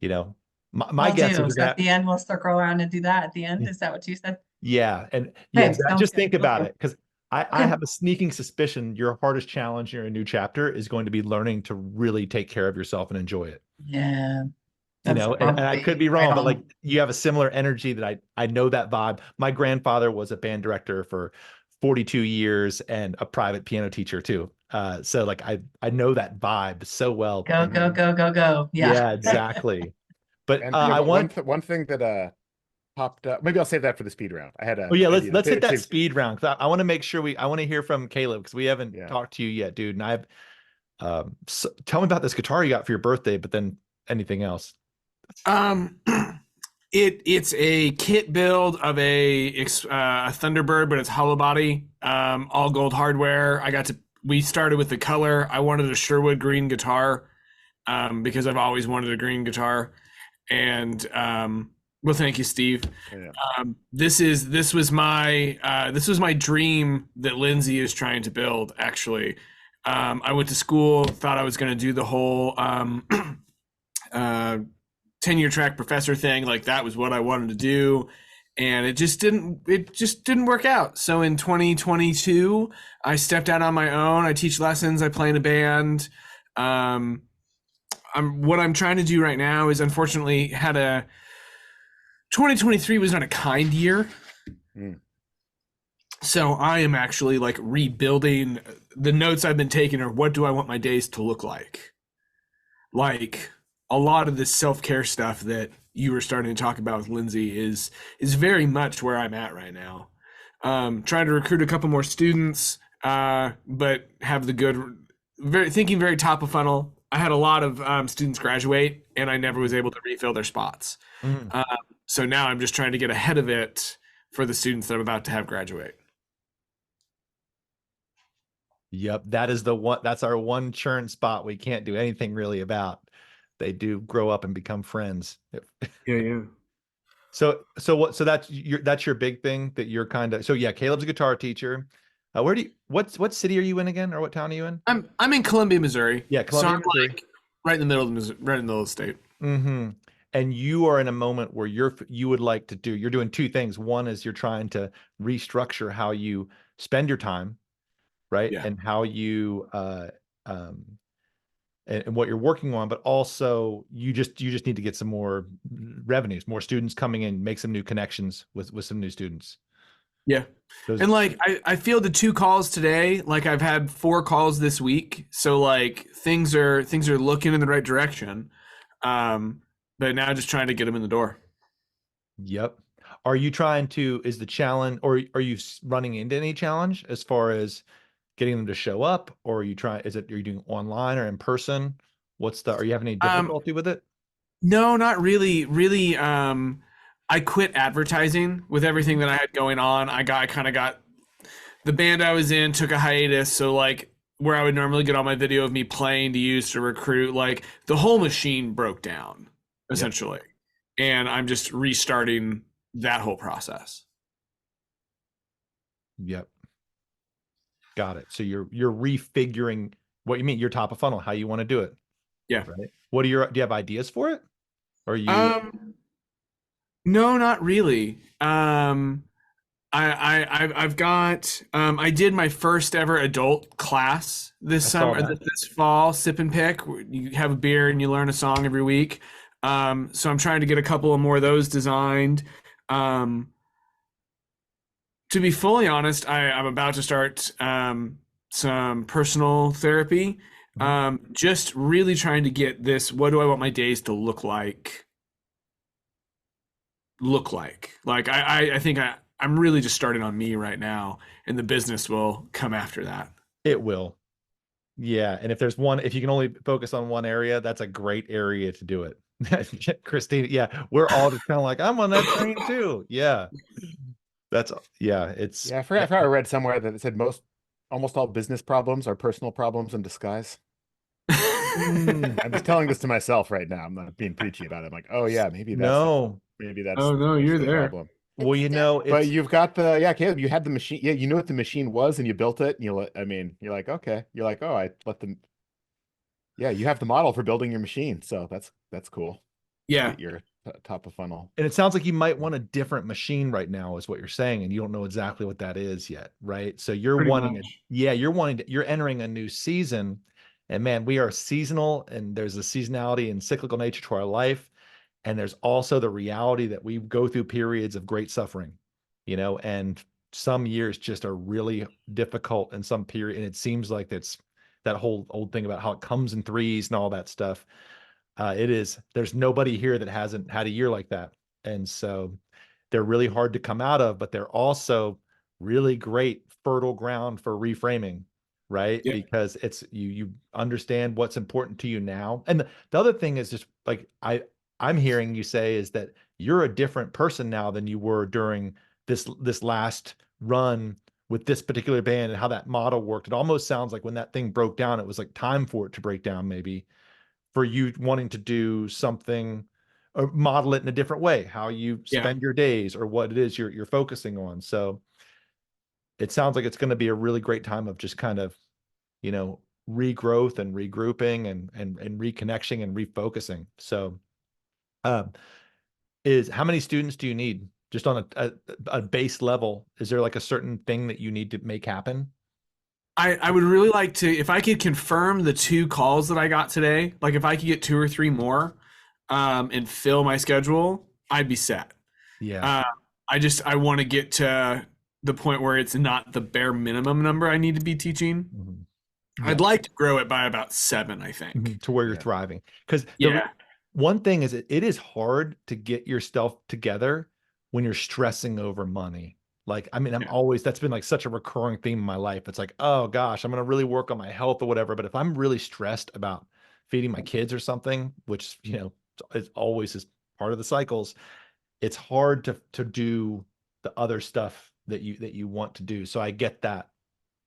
You know, my Will guess is do. you're So at gonna. the end, we'll circle around and do that at the end. Is that what you said? Yeah, and yeah, Okay, exactly. sounds Just good. think about Okay. it, because I Okay. have a sneaking suspicion your hardest challenge in your new chapter is going to be learning to really take care of yourself and enjoy it. Yeah, You that's know, and I could probably be right wrong, but like on. you have a similar energy that I know that vibe. My grandfather was a band director for 42 years and a private piano teacher too. So like I know that vibe so well. Go, And go, Mhm. go, go, go. Yeah. yeah, exactly. But And I but want. one thing that popped up. Maybe I'll save that for the speed round. I had Oh a yeah, let's idea let's hit to that save. speed round. 'Cause I want to make sure I want to hear from Caleb because we haven't Yeah. talked to you yet, dude. And I've so tell me about this guitar you got for your birthday, but then anything else. Um, it's a kit build of a Thunderbird, but it's hollow body, all gold hardware. We started with the color. I wanted a Sherwood green guitar, because I've always wanted a green guitar. And well, thank you, Steve. Yeah. This was my dream that Lindsey is trying to build. Actually, I went to school, thought I was going to do the whole uh, tenure track professor thing. Like that was what I wanted to do, and it just didn't work out. So in 2022, I stepped out on my own. I teach lessons. I play in a band. What I'm trying to do right now is, unfortunately, 2023 was not a kind year. Mm. So I am actually like rebuilding. The notes I've been taking are, what do I want my days to look like? Like a lot of this self-care stuff that you were starting to talk about with Lindsey is very much where I'm at right now. Trying to recruit a couple more students, but have the good, thinking very top of funnel. I had a lot of students graduate, and I never was able to refill their spots. Mm. So now I'm just trying to get ahead of it for the students that I'm about to have graduate. Yep, that is the one. That's our one churn spot we can't do anything really about. They do grow up and become friends. Yeah. So that's your big thing that you're kind of. So yeah, Caleb's a guitar teacher. Where do you, what city are you in again, or what town are you in? I'm in Columbia, Missouri. Yeah, So Columbia, I'm Missouri. like right in the middle of right in the middle of the state. Mm-hmm. And you are in a moment where you would like to do, you're doing two things. One is you're trying to restructure how you spend your time, right? Yeah. And how you um and what you're working on, but also you just need to get some more revenues, more students coming in, make some new connections with some new students. Yeah. Those, And like I feel the 2 calls today, like I've had 4 calls this week. So like things are looking in the right direction. But now just trying to get them in the door. yep. Are you trying to, is the challenge, or are you running into any challenge as far as getting them to show up, or are you trying, are you doing online or in person? Are you having any difficulty with it? No, not really. Really, I quit advertising with everything that I had going on. I kind of got the band I was in took a hiatus, so like where I would normally get all my video of me playing to use to recruit, like the whole machine broke down essentially, and I'm just restarting that whole process. Yep. Got it. So you're refiguring what you mean, your top of funnel, how you want to do it. Yeah. Right. Do you have ideas for it? Or No, not really. I've got I did my first ever adult class this I saw summer, that. this fall, sip and pick. You have a beer and you learn a song every week. So I'm trying to get a couple of more of those designed. To be fully honest, I'm about to start some personal therapy. Just really trying to get this, what do I want my days to look like? Like I think I'm really just starting on me right now, and the business will come after that. It will. Yeah. And if you can only focus on one area, that's a great area to do it. Christina, yeah, we're all just kind of like, I'm on that train too. Yeah. It's Yeah, I forgot I read somewhere that it said almost all business problems are personal problems in disguise. I'm just telling this to myself right now. I'm not being preachy about it. I'm like, oh yeah, maybe that's no. Oh no, you're the there. problem. Well, But you've got Caleb, you had the machine. Yeah, you knew what the machine was and you built it. And you're like, okay. You're like, oh, I let them. Yeah, you have the model for building your machine. So that's cool. Yeah. Get your top of funnel. And it sounds like you might want a different machine right now, is what you're saying, and you don't know exactly what that is yet, right? So you're Pretty wanting it. much. Yeah, you're entering a new season, and man, we are seasonal, and there's a seasonality and cyclical nature to our life, and there's also the reality that we go through periods of great suffering, and some years just are really difficult in some period, and it seems like that's that whole old thing about how it comes in threes and all that stuff. There's nobody here that hasn't had a year like that. And so they're really hard to come out of, but they're also really great fertile ground for reframing, right? Yeah. Because it's you understand what's important to you now. And the other thing is just like I'm hearing you say is that you're a different person now than you were during this last run with this particular band and how that model worked. It almost sounds like when that thing broke down, it was like time for it to break down, maybe, for you wanting to do something or model it in a different way, how you spend your days or what it is you're focusing on. So it sounds like it's going to be a really great time of just kind of, regrowth and regrouping and reconnection and refocusing. So how many students do you need just on a base level? Is there like a certain thing that you need to make happen? I would really like to, if I could confirm the 2 calls that I got today, like if I could get 2 or 3 more, and fill my schedule, I'd be set. Yeah. I want to get to the point where it's not the bare minimum number I need to be teaching. Mm-hmm. I'd like to grow it by about 7, I think. To where you're thriving. Because one thing is it is hard to get yourself together when you're stressing over money. Like, I mean, that's been like such a recurring theme in my life. It's like, oh gosh, I'm going to really work on my health or whatever. But if I'm really stressed about feeding my kids or something, which, is always is part of the cycles, it's hard to do the other stuff that you want to do. So I get that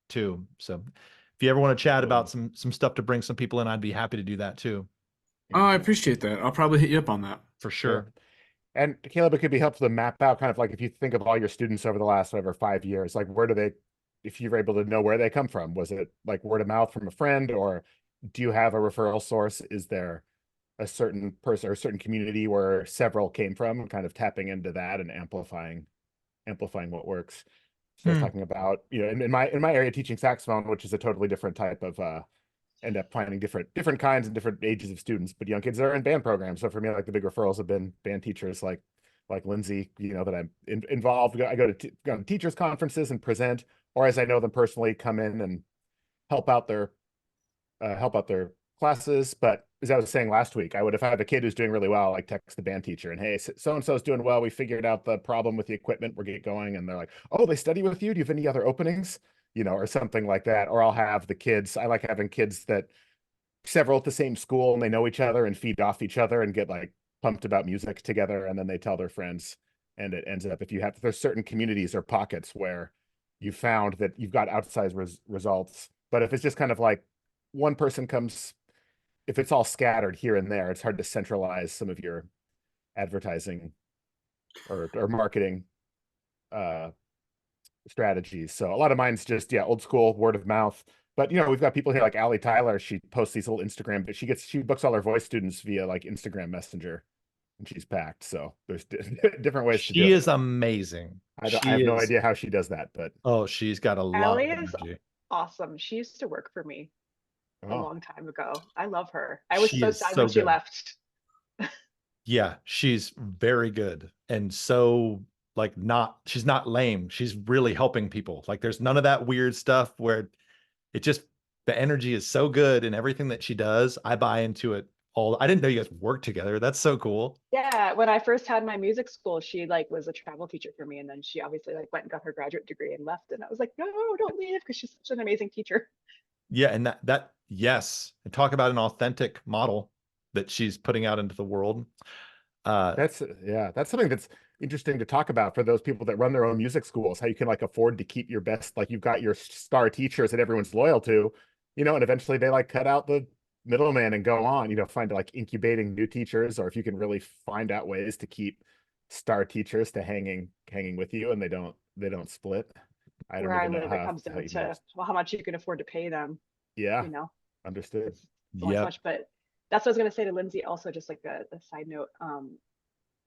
too. So if you ever want to chat about some stuff to bring some people in, I'd be happy to do that too. Oh, I appreciate that. I'll probably hit you up on that. For sure. Yeah. And Caleb, it could be helpful to map out kind of like if you think of all your students over the last 5 years, like where do they if you're able to know where they come from. Was it like word of mouth from a friend, or do you have a referral source? Is there a certain person or a certain community where several came from, kind of tapping into that and amplifying what works? So I was talking about, in my area, teaching saxophone, which is a totally different type of end up finding different kinds and different ages of students, but young kids are in band programs. So for me, like the big referrals have been band teachers like Lindsey, that I'm involved. I go to teachers conferences and present, or as I know them personally, come in and help out their classes. But as I was saying last week, I would, if I have a kid who's doing really well, like text the band teacher and, hey, so and so's doing well. We figured out the problem with the equipment. We're getting going, and they're like, oh, they study with you. Do you have any other openings? Or something like that. Or I'll have the kids. I like having kids that several at the same school and they know each other and feed off each other and get like pumped about music together, and then they tell their friends, and it ends up, there's certain communities or pockets where you found that you've got outsized results. But if it's just kind of like one person comes, if it's all scattered here and there, it's hard to centralize some of your advertising or marketing strategies. So a lot of mine's just, old school word of mouth. But we've got people here like Allie Tyler. She posts these little Instagram, but she books all her voice students via like Instagram Messenger, and she's packed. So there's different ways to do it. She is amazing. I have no idea how she does that, but she's got a lot Allie of is energy. awesome. She used to work for me a oh, long time ago. I love her. I was She so is sad so when she good. left. Yeah, she's very good, and so like she's not lame. She's really helping people. Like there's none of that weird stuff where it just, the energy is so good in everything that she does. I buy into it all. I didn't know you guys worked together. That's so cool. Yeah, when I first had my music school, she like was a travel teacher for me, and then she obviously like went and got her graduate degree and left. And I was like, no, don't leave, because she's such an amazing teacher. Yeah, and that yes, and talk about an authentic model that she's putting out into the world. that's something that's interesting to talk about for those people that run their own music schools, how you can like afford to keep your best, like you've got your star teachers that everyone's loyal to, and eventually they like cut out the middleman and go on, find like incubating new teachers, or if you can really find out ways to keep star teachers to hanging with you and they don't split. I don't Where I even know live, it comes how down you to how much you can afford to pay them. Yeah, You know, understood. it's so much, Yep. but that's what I was gonna say to Lindsay. Also, just like a side note,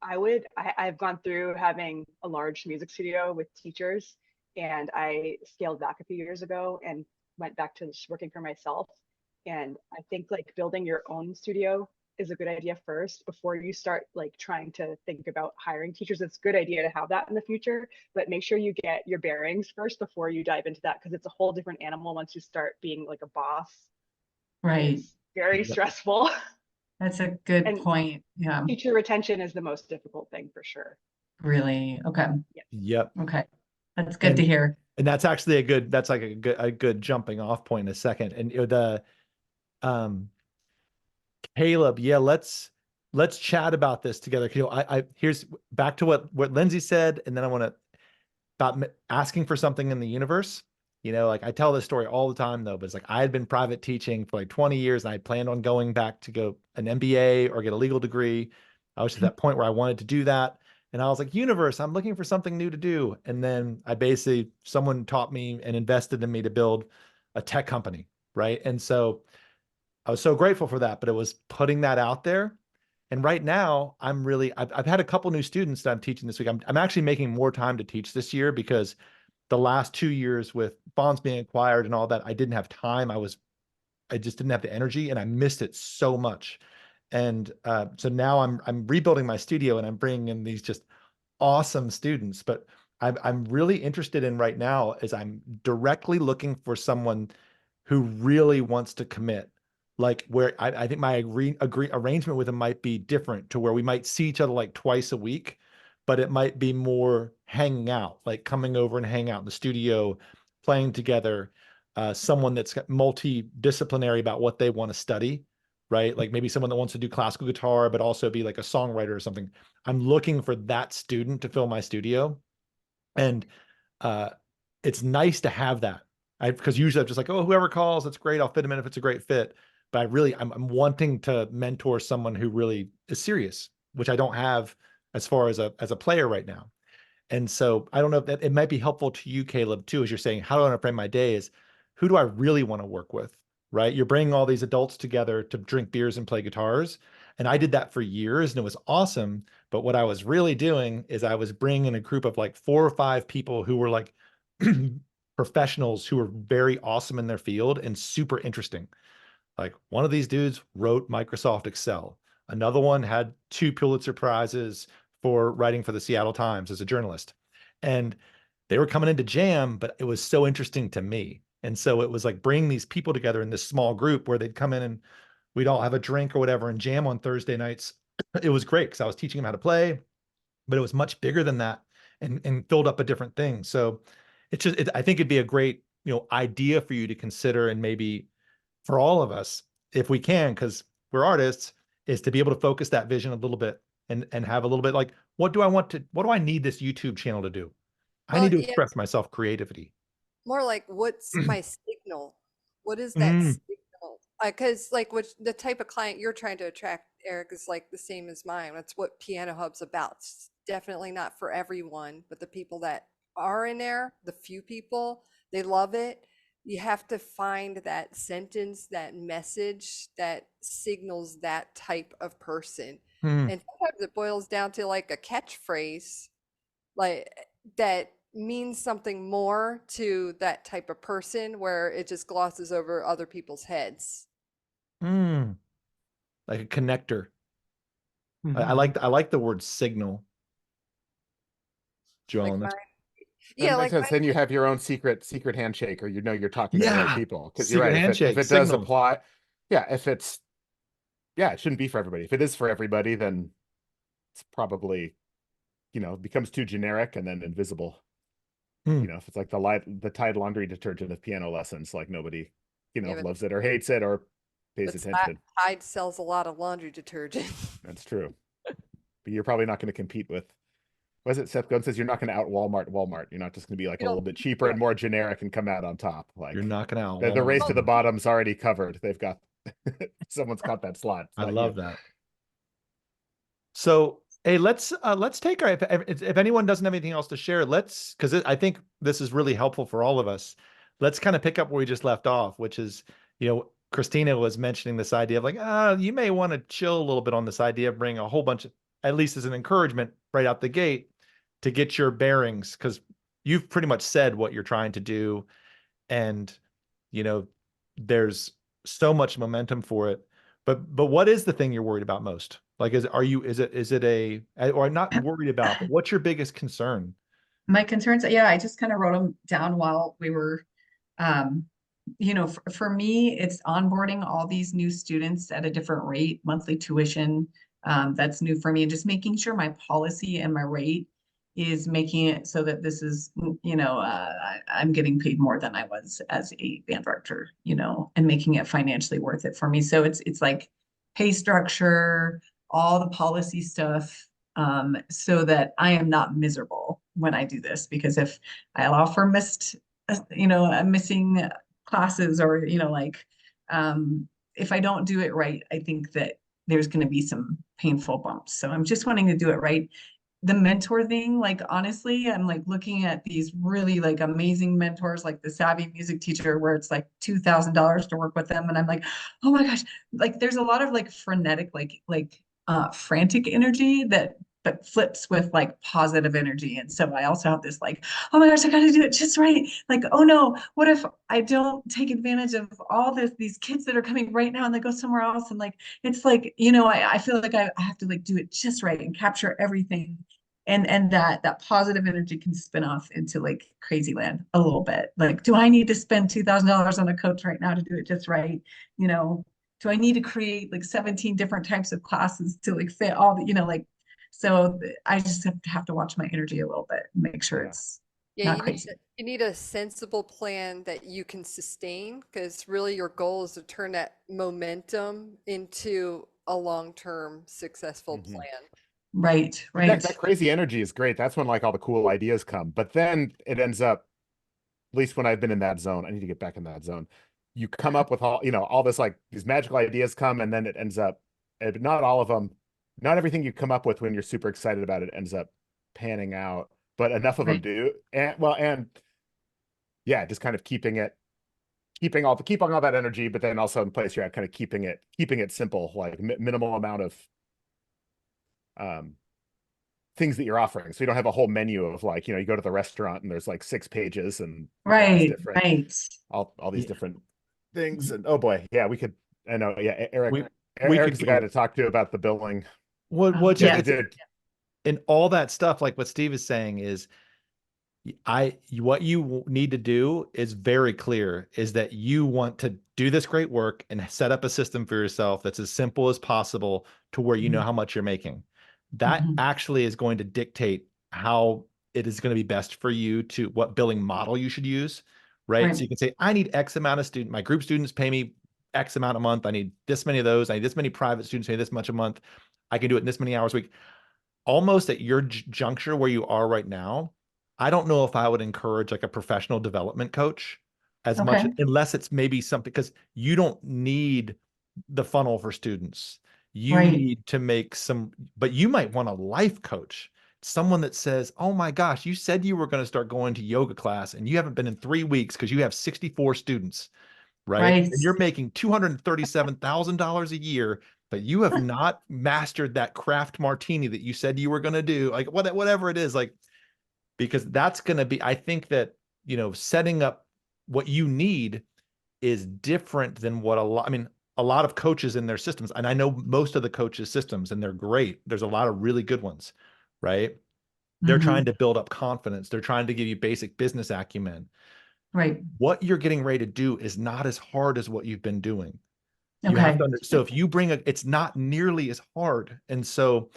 I've gone through having a large music studio with teachers, and I scaled back a few years ago and went back to just working for myself. And I think like building your own studio is a good idea first before you start like trying to think about hiring teachers. It's a good idea to have that in the future, but make sure you get your bearings first before you dive into that, because it's a whole different animal once you start being like a boss. Right. It's very Yep. stressful. That's a good And point. Yeah, teacher retention is the most difficult thing for sure. really. Okay. Yep. Okay. That's good to hear. And that's actually that's like a good jumping off point in a second. And um Caleb, yeah, let's chat about this together. I here's back to what Lindsay said, and then I want to about asking for something in the universe. Like I tell this story all the time though, but it's like I had been private teaching for like 20 years, and I planned on going back to go an MBA or get a legal degree. I was at that point where I wanted to do that. And I was like, universe, I'm looking for something new to do. And then someone taught me and invested in me to build a tech company. Right. And so I was so grateful for that, but it was putting that out there. And right now I've had a couple new students that I'm teaching this week. I'm actually making more time to teach this year because the last 2 years with Fons being acquired and all that, I didn't have time. I just didn't have the energy, and I missed it so much. And so now I'm rebuilding my studio, and I'm bringing in these just awesome students. But I'm really interested in right now is I'm directly looking for someone who really wants to commit. Like where I think my arrangement with them might be different, to where we might see each other like twice a week, but it might be more hanging out, like coming over and hang out in the studio, playing together. Someone that's multidisciplinary about what they want to study, right? Like maybe someone that wants to do classical guitar, but also be like a songwriter or something. I'm looking for that student to fill my studio. And it's nice to have that. Because usually I'm just like, oh, whoever calls, that's great. I'll fit them in if it's a great fit. But I'm wanting to mentor someone who really is serious, which I don't have as far as a player right now. And so I don't know if that it might be helpful to you, Caleb, too, as you're saying, how do I want to frame my day is who do I really want to work with, right? You're bringing all these adults together to drink beers and play guitars. And I did that for years and it was awesome. But what I was really doing is I was bringing a group of like 4 or 5 people who were like professionals who were very awesome in their field and super interesting. Like one of these dudes wrote Microsoft Excel. Another one had 2 Pulitzer Prizes for writing for the Seattle Times as a journalist. And they were coming into jam, but it was so interesting to me. And so it was like bringing these people together in this small group where they'd come in and we'd all have a drink or whatever and jam on Thursday nights. It was great because I was teaching them how to play, but it was much bigger than that and filled up a different thing. So I think it'd be a great, idea for you to consider and maybe for all of us, if we can, because we're artists, is to be able to focus that vision a little bit and have a little bit like, what do I need this YouTube channel to do? I Well, need to yeah, express myself creativity. more like what's my signal? What is that Mm, signal? Because like what the type of client you're trying to attract, Eric, is like the same as mine. That's what Piano Hub's about. It's definitely not for everyone, but the people that are in there, the few people, they love it. You have to find that sentence, that message that signals that type of person. mm, And sometimes it boils down to like a catchphrase like that means something more to that type of person where it just glosses over other people's heads. mm. Like a connector. Mhm. I like the word signal, Like Joellen. mine. That Yeah, makes like sense. mine. Then you have your own secret handshake, or you're talking to the right Yeah. people. Because you're Secret right. If handshake, it does signals. apply, yeah, if it's yeah, it shouldn't be for everybody. If it is for everybody, then it's probably, becomes too generic and then invisible. Mm. If it's like the Tide laundry detergent of piano lessons, like nobody, Yeah, loves it or hates it or pays but attention. Tide sells a lot of laundry detergent. That's true. But you're probably not going to compete with, was it Seth Godin says you're not going to out Walmart. You're not just going to be like You a little don't, bit cheaper yeah. and more generic and come out on top. You're Like knocking out the Walmart. race to the Oh, bottom's already covered. They've got someone's caught that slot. It's I not you. love that. So, hey, let's take our if anyone doesn't have anything else to share, let's because I think this is really helpful for all of us. Let's kind of pick up where we just left off, which is, Christina was mentioning this idea of like, you may want to chill a little bit on this idea of bringing a whole bunch of, at least as an encouragement right out the gate to get your bearings, because you've pretty much said what you're trying to do, and you know, there's so much momentum for it. But what is the thing you're worried about most? Like, is it a, or not worried about, but what's your biggest concern? My concerns, yeah, I just kind of wrote them down while we were, um, for me, it's onboarding all these new students at a different rate, monthly tuition. That's new for me, and just making sure my policy and my rate is making it so that this is, I'm getting paid more than I was as a band director, and making it financially worth it for me. So it's like pay structure, all the policy stuff, so that I am not miserable when I do this. Because if I allow for missing classes, or if I don't do it right, I think that there's going to be some painful bumps. So I'm just wanting to do it right. The mentor thing, like honestly, I'm like looking at these really like amazing mentors, like the savvy music teacher, where it's like $2,000 to work with them, and I'm like, oh my gosh, like there's a lot of like frenetic, frantic energy that but flips with like positive energy. And so I also have this like, oh my gosh, I got to do it just right. Like, oh no, what if I don't take advantage of all these kids that are coming right now and they go somewhere else? And like, it's like, I feel like I have to like do it just right and capture everything. And that positive energy can spin off into like crazy land a little bit. Like, do I need to spend $2,000 on a coach right now to do it just right? Do I need to create like 17 different types of classes to like fit all the, so I just have to watch my energy a little bit and make sure Yeah. it's Yeah, not crazy. you need a sensible plan that you can sustain because really your goal is to turn that momentum into a long-term successful Mhm. plan. Right, But that, right. that crazy energy is great. That's when like all the cool ideas come. But then it ends up, at least when I've been in that zone, I need to get back in that zone. You come up with all this like these magical ideas come, and then it ends up, not all of them, not everything you come up with when you're super excited about it ends up panning out. but enough of them Right. do. And well, and yeah, just kind of keeping all that energy, but then also in place you're at kind of keeping it simple, like minimal amount of um things that you're offering. So you don't have a whole menu of like, you go to the restaurant and there's like 6 pages and all these Right, different right. all these Yeah. different things. And oh boy, yeah, I know, yeah, Eric. We Eric's could the guy go to talk to about the billing. what just Yeah, Yes. dude. and all that stuff, like what Steve is saying is what you need to do is very clear, is that you want to do this great work and set up a system for yourself that's as simple as possible to where you know how much you're making. That Mhm. actually is going to dictate how it is going to be best for you to what billing model you should use, right? So Right. you can say, I need X amount of my group students pay me X amount a month. I need this many of those. I need this many private students pay this much a month. I can do it in this many hours a week. Almost at your juncture where you are right now, I don't know if I would encourage like a professional development coach as much, Okay. unless it's maybe something, because you don't need the funnel for students. You Right. need to make some, but you might want a life coach, someone that says, oh my gosh, you said you were going to start going to yoga class and you haven't been in 3 weeks because you have 64 students, right? Right. And you're making $237,000 a year, but you have not mastered that craft martini that you said you were going to do, like whatever it is, like, because that's going to be, I think that, setting up what you need is different than what I mean, a lot of coaches in their systems, and I know most of the coaches' systems, and they're great. There's a lot of really good ones, right? They're trying Mhm. to build up confidence. They're trying to give you basic business acumen. Right. What you're getting ready to do is not as hard as what you've been doing. You have Okay. to so if you bring it's not nearly as hard. And so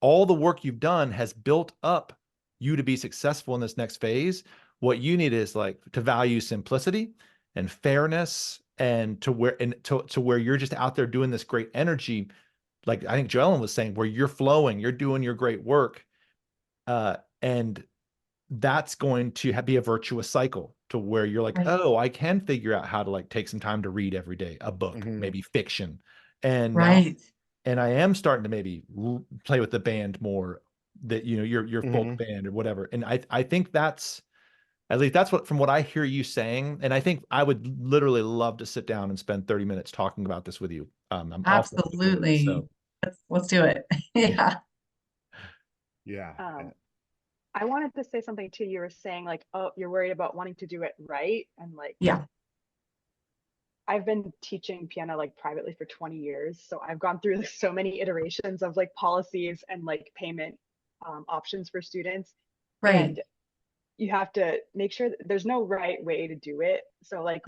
all the work you've done has built up you to be successful in this next phase. What you need is like to value simplicity and fairness, and to where you're just out there doing this great energy. Like I think Joellen was saying, where you're flowing, you're doing your great work. And that's going to be a virtuous cycle to where you're like, Right. oh, I can figure out how to like take some time to read every day, a book, Mhm. maybe fiction. And now, Right. and I am starting to maybe play with the band more, that, your folk Mhm. band or whatever. And I think that's, at least that's what, from what I hear you saying. And I think I would literally love to sit down and spend 30 minutes talking about this with you. I'm all for it. Absolutely. So Let's do it. Yeah. Yeah. I wanted to say something too. You were saying like, oh, you're worried about wanting to do it right. And like, Yeah. I've been teaching piano like privately for 20 years. So I've gone through like, so many iterations of like policies and like payment options for students. Right. And you have to make sure that there's no right way to do it. So like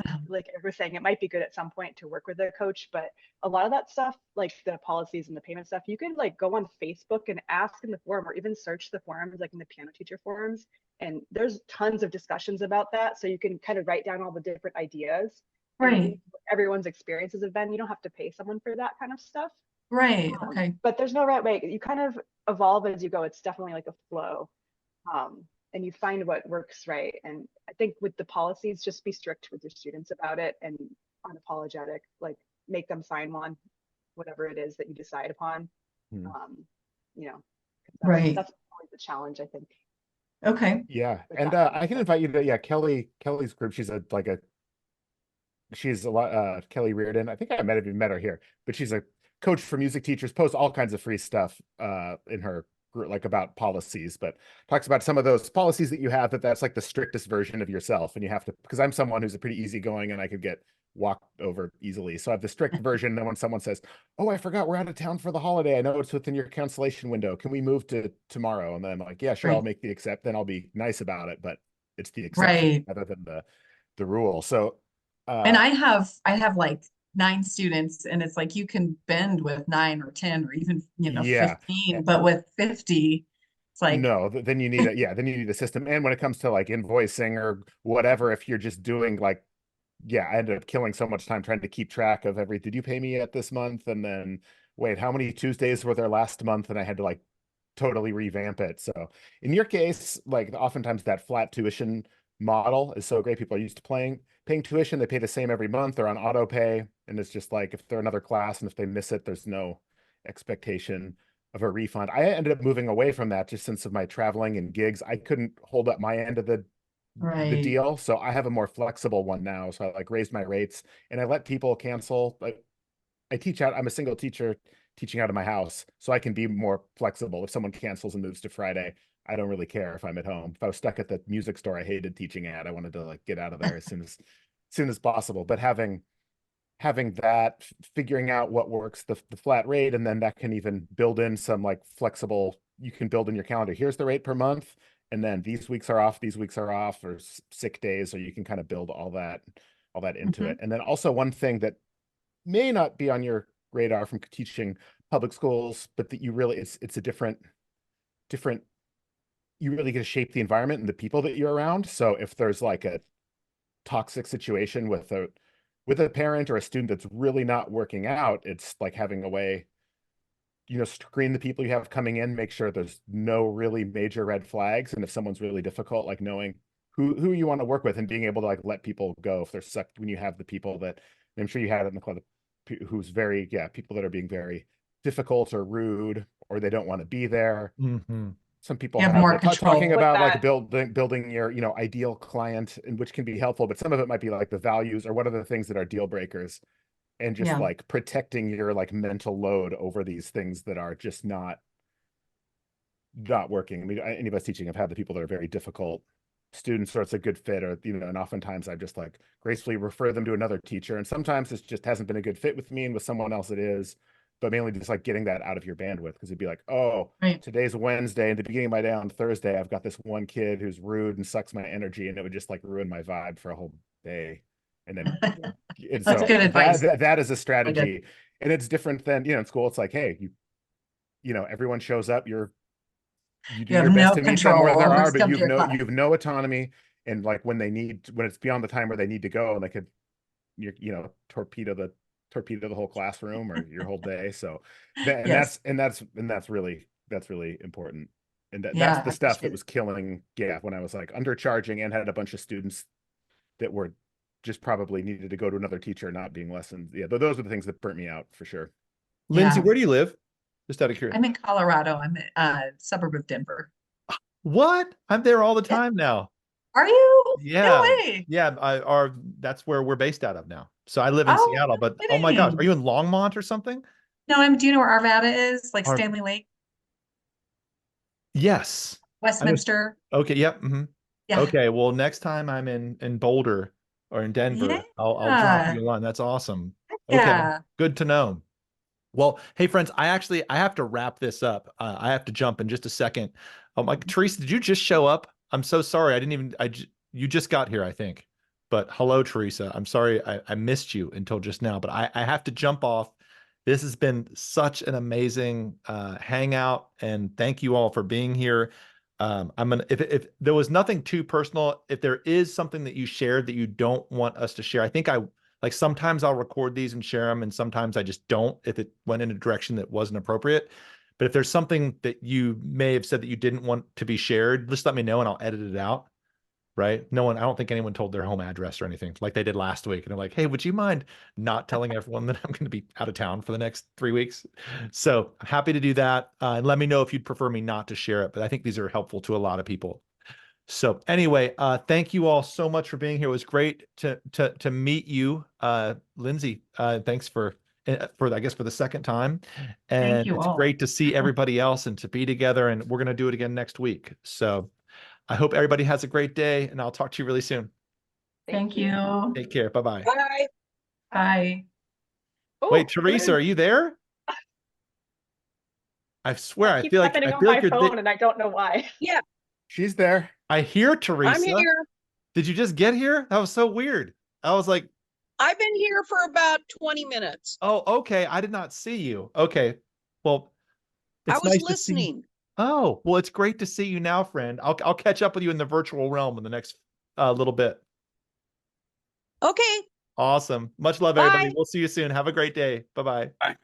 we're saying, it might be good at some point to work with a coach, but a lot of that stuff, like the policies and the payment stuff, you can like go on Facebook and ask in the forum, or even search the forums, like in the piano teacher forums. And there's tons of discussions about that. So you can kind of write down all the different ideas and Right. everyone's experiences have been. You don't have to pay someone for that kind of stuff. Right. Okay. But there's no right way. You kind of evolve as you go. It's definitely like a flow. Um, and you find what works right. And I think with the policies, just be strict with your students about it and unapologetic, like make them sign one, whatever it is that you decide upon. Mhm. Um, you know, Right. that's always the challenge, I think, Okay. Yeah. with And that kind of I can stuff. invite you to, yeah, Kelly's group. She's a lot, Kelly Reardon. I think I might have even met her here, but she's a coach for music teachers, posts all kinds of free stuff in her group, like about policies, but talks about some of those policies that you have, that's like the strictest version of yourself. And you have to, because I'm someone who's a pretty easygoing and I could get walked over easily. So I have the strict version. And then when someone says, oh, I forgot we're out of town for the holiday, I know it's within your cancellation window, can we move to tomorrow? And then I'm like, yeah, sure, I'll Right. make the accept. Then I'll be nice about it, but it's the exception Right. rather than the rule. So And uh I have like 9 students, and it's like you can bend with 9 or 10 or even, yeah. 15, but with 50, it's like, No, then you need then you need a system. And when it comes to like invoicing or whatever, if you're just doing like, yeah, I ended up killing so much time trying to keep track of did you pay me at this month? And then wait, how many Tuesdays were there last month? And I had to like totally revamp it. So in your case, like oftentimes that flat tuition model is so great. People are used to paying tuition. They pay the same every month. They're on auto pay. And it's just like if they're another class and if they miss it, there's no expectation a refund. I ended up moving away from that just since of my traveling and gigs. I couldn't hold up my end of the Right. deal. So I have a more flexible one now. So I like raised my rates and I let people cancel. Like I teach out, I'm a single teacher teaching out of my house. So I can be more flexible. If someone cancels and moves to Friday, I don't really care if I'm at home. If I was stuck at the music store I hated teaching at, I wanted to like get out of there as soon as possible. But having that, figuring out what works, the flat rate, and then that can even build in some like flexible, you can build in your calendar. Here's the rate per month. And then these weeks are off, or sick days, or you can kind of build all that into Mhm. it. And then also one thing that may not be on your radar from teaching public schools, but that you really, it's a different, you really get to shape the environment and the people that you're around. So if there's like a toxic situation with a parent or a student that's really not working out, it's like having a way, screen the people you have coming in, make sure there's no really major red flags. And if someone's really difficult, like knowing who you want to work with and being able to like let people go if they're stuck, when you have the people that, I'm sure you had it in the club, who's very, people that are being very difficult or rude, or they don't want to be there. Mm-hmm. Some people You have have more like talking control with about like that. building your, ideal client, and which can be helpful, but some of it might be like the values or what are the things that are deal breakers, and just Yeah. like protecting your like mental load over these things that are just not working. I mean, anybody's teaching, I've had the people that are very difficult students, or it's a good fit, or and oftentimes I just like gracefully refer them to another teacher, and sometimes it just hasn't been a good fit with me, and with someone else it is. But mainly just like getting that out of your bandwidth, because it'd be like, oh, Right. today's Wednesday and the beginning of my day on Thursday, I've got this one kid who's rude and sucks my energy, and it would just like ruin my vibe for a whole day. And then and That's so good advice. that is a Really good. strategy. And it's different than, in school, it's like, hey, everyone shows up, you do You have your best no to meet them where control they over are, but come to your class. you have no autonomy. And like when it's beyond the time where they need to go, and they could, torpedo the whole classroom or your whole day. So Yes. that's really important. And that's Yeah, the I stuff that appreciate it. was killing, when I was like undercharging and had a bunch of students that were just probably needed to go to another teacher, not being lessons. Yeah, those are the things that burnt me out for sure. Lindsay, Yeah. where do you live? Just out of curiosity. I'm in Colorado. I'm a suburb of Denver. What? I'm there all the Yeah. time now. Are you? No Yeah. way. Yeah. That's where we're based out of now. So I live in Oh, Seattle, no but oh my gosh, are kidding. you in Longmont or something? No, do you know where Arvada is? Like Or Stanley Lake, yes. I know. Westminster. Okay. Yep. Yeah. Okay. Well, next time I'm in Boulder or in Denver, I'll drop Yeah. you a line. That's awesome. Okay. Yeah. Good to know. Well, hey friends, I have to wrap this up. I have to jump in just a second. Oh my, Teresa, did you just show up? I'm so sorry. I didn't even. You just got here, I think. But hello, Teresa. I'm sorry I missed you until just now. But I have to jump off. This has been such an amazing hangout, and thank you all for being here. I'm gonna if there was nothing too personal, if there is something that you shared that you don't want us to share, I think I like sometimes I'll record these and share them, and sometimes I just don't if it went in a direction that wasn't appropriate. But if there's something that you may have said that you didn't want to be shared, just let me know and I'll edit it out. Right? I don't think anyone told their home address or anything like they did last week. And they're like, hey, would you mind not telling everyone that I'm going to be out of town for the next 3 weeks? So I'm happy to do that. And let me know if you'd prefer me not to share it. But I think these are helpful to a lot of people. So anyway, thank you all so much for being here. It was great to meet you, Lindsey. Thanks for I guess for the second time, Thank and you it's all. great to see everybody else and to be together. And we're gonna do it again next week. So I hope everybody has a great day, and I'll talk to you really soon. Thank you. Take care. Bye bye. Bye. Bye. Wait, Oh, Teresa, are you there? I swear, that keeps happening on my you're phone, and I don't know why. Yeah, She's there. I hear I'm Teresa. here. Did you just get here? That was so weird. I was like, I've been here for about 20 minutes. oh, okay. I did not see you. Okay. Well, I it's was nice to see. listening. Oh, well, it's great to see you now, friend. I'll catch up with you in the virtual realm in the next little bit. Okay. Awesome. Much love, Bye. everybody. We'll see you soon. Have a great day. Bye-bye. Bye.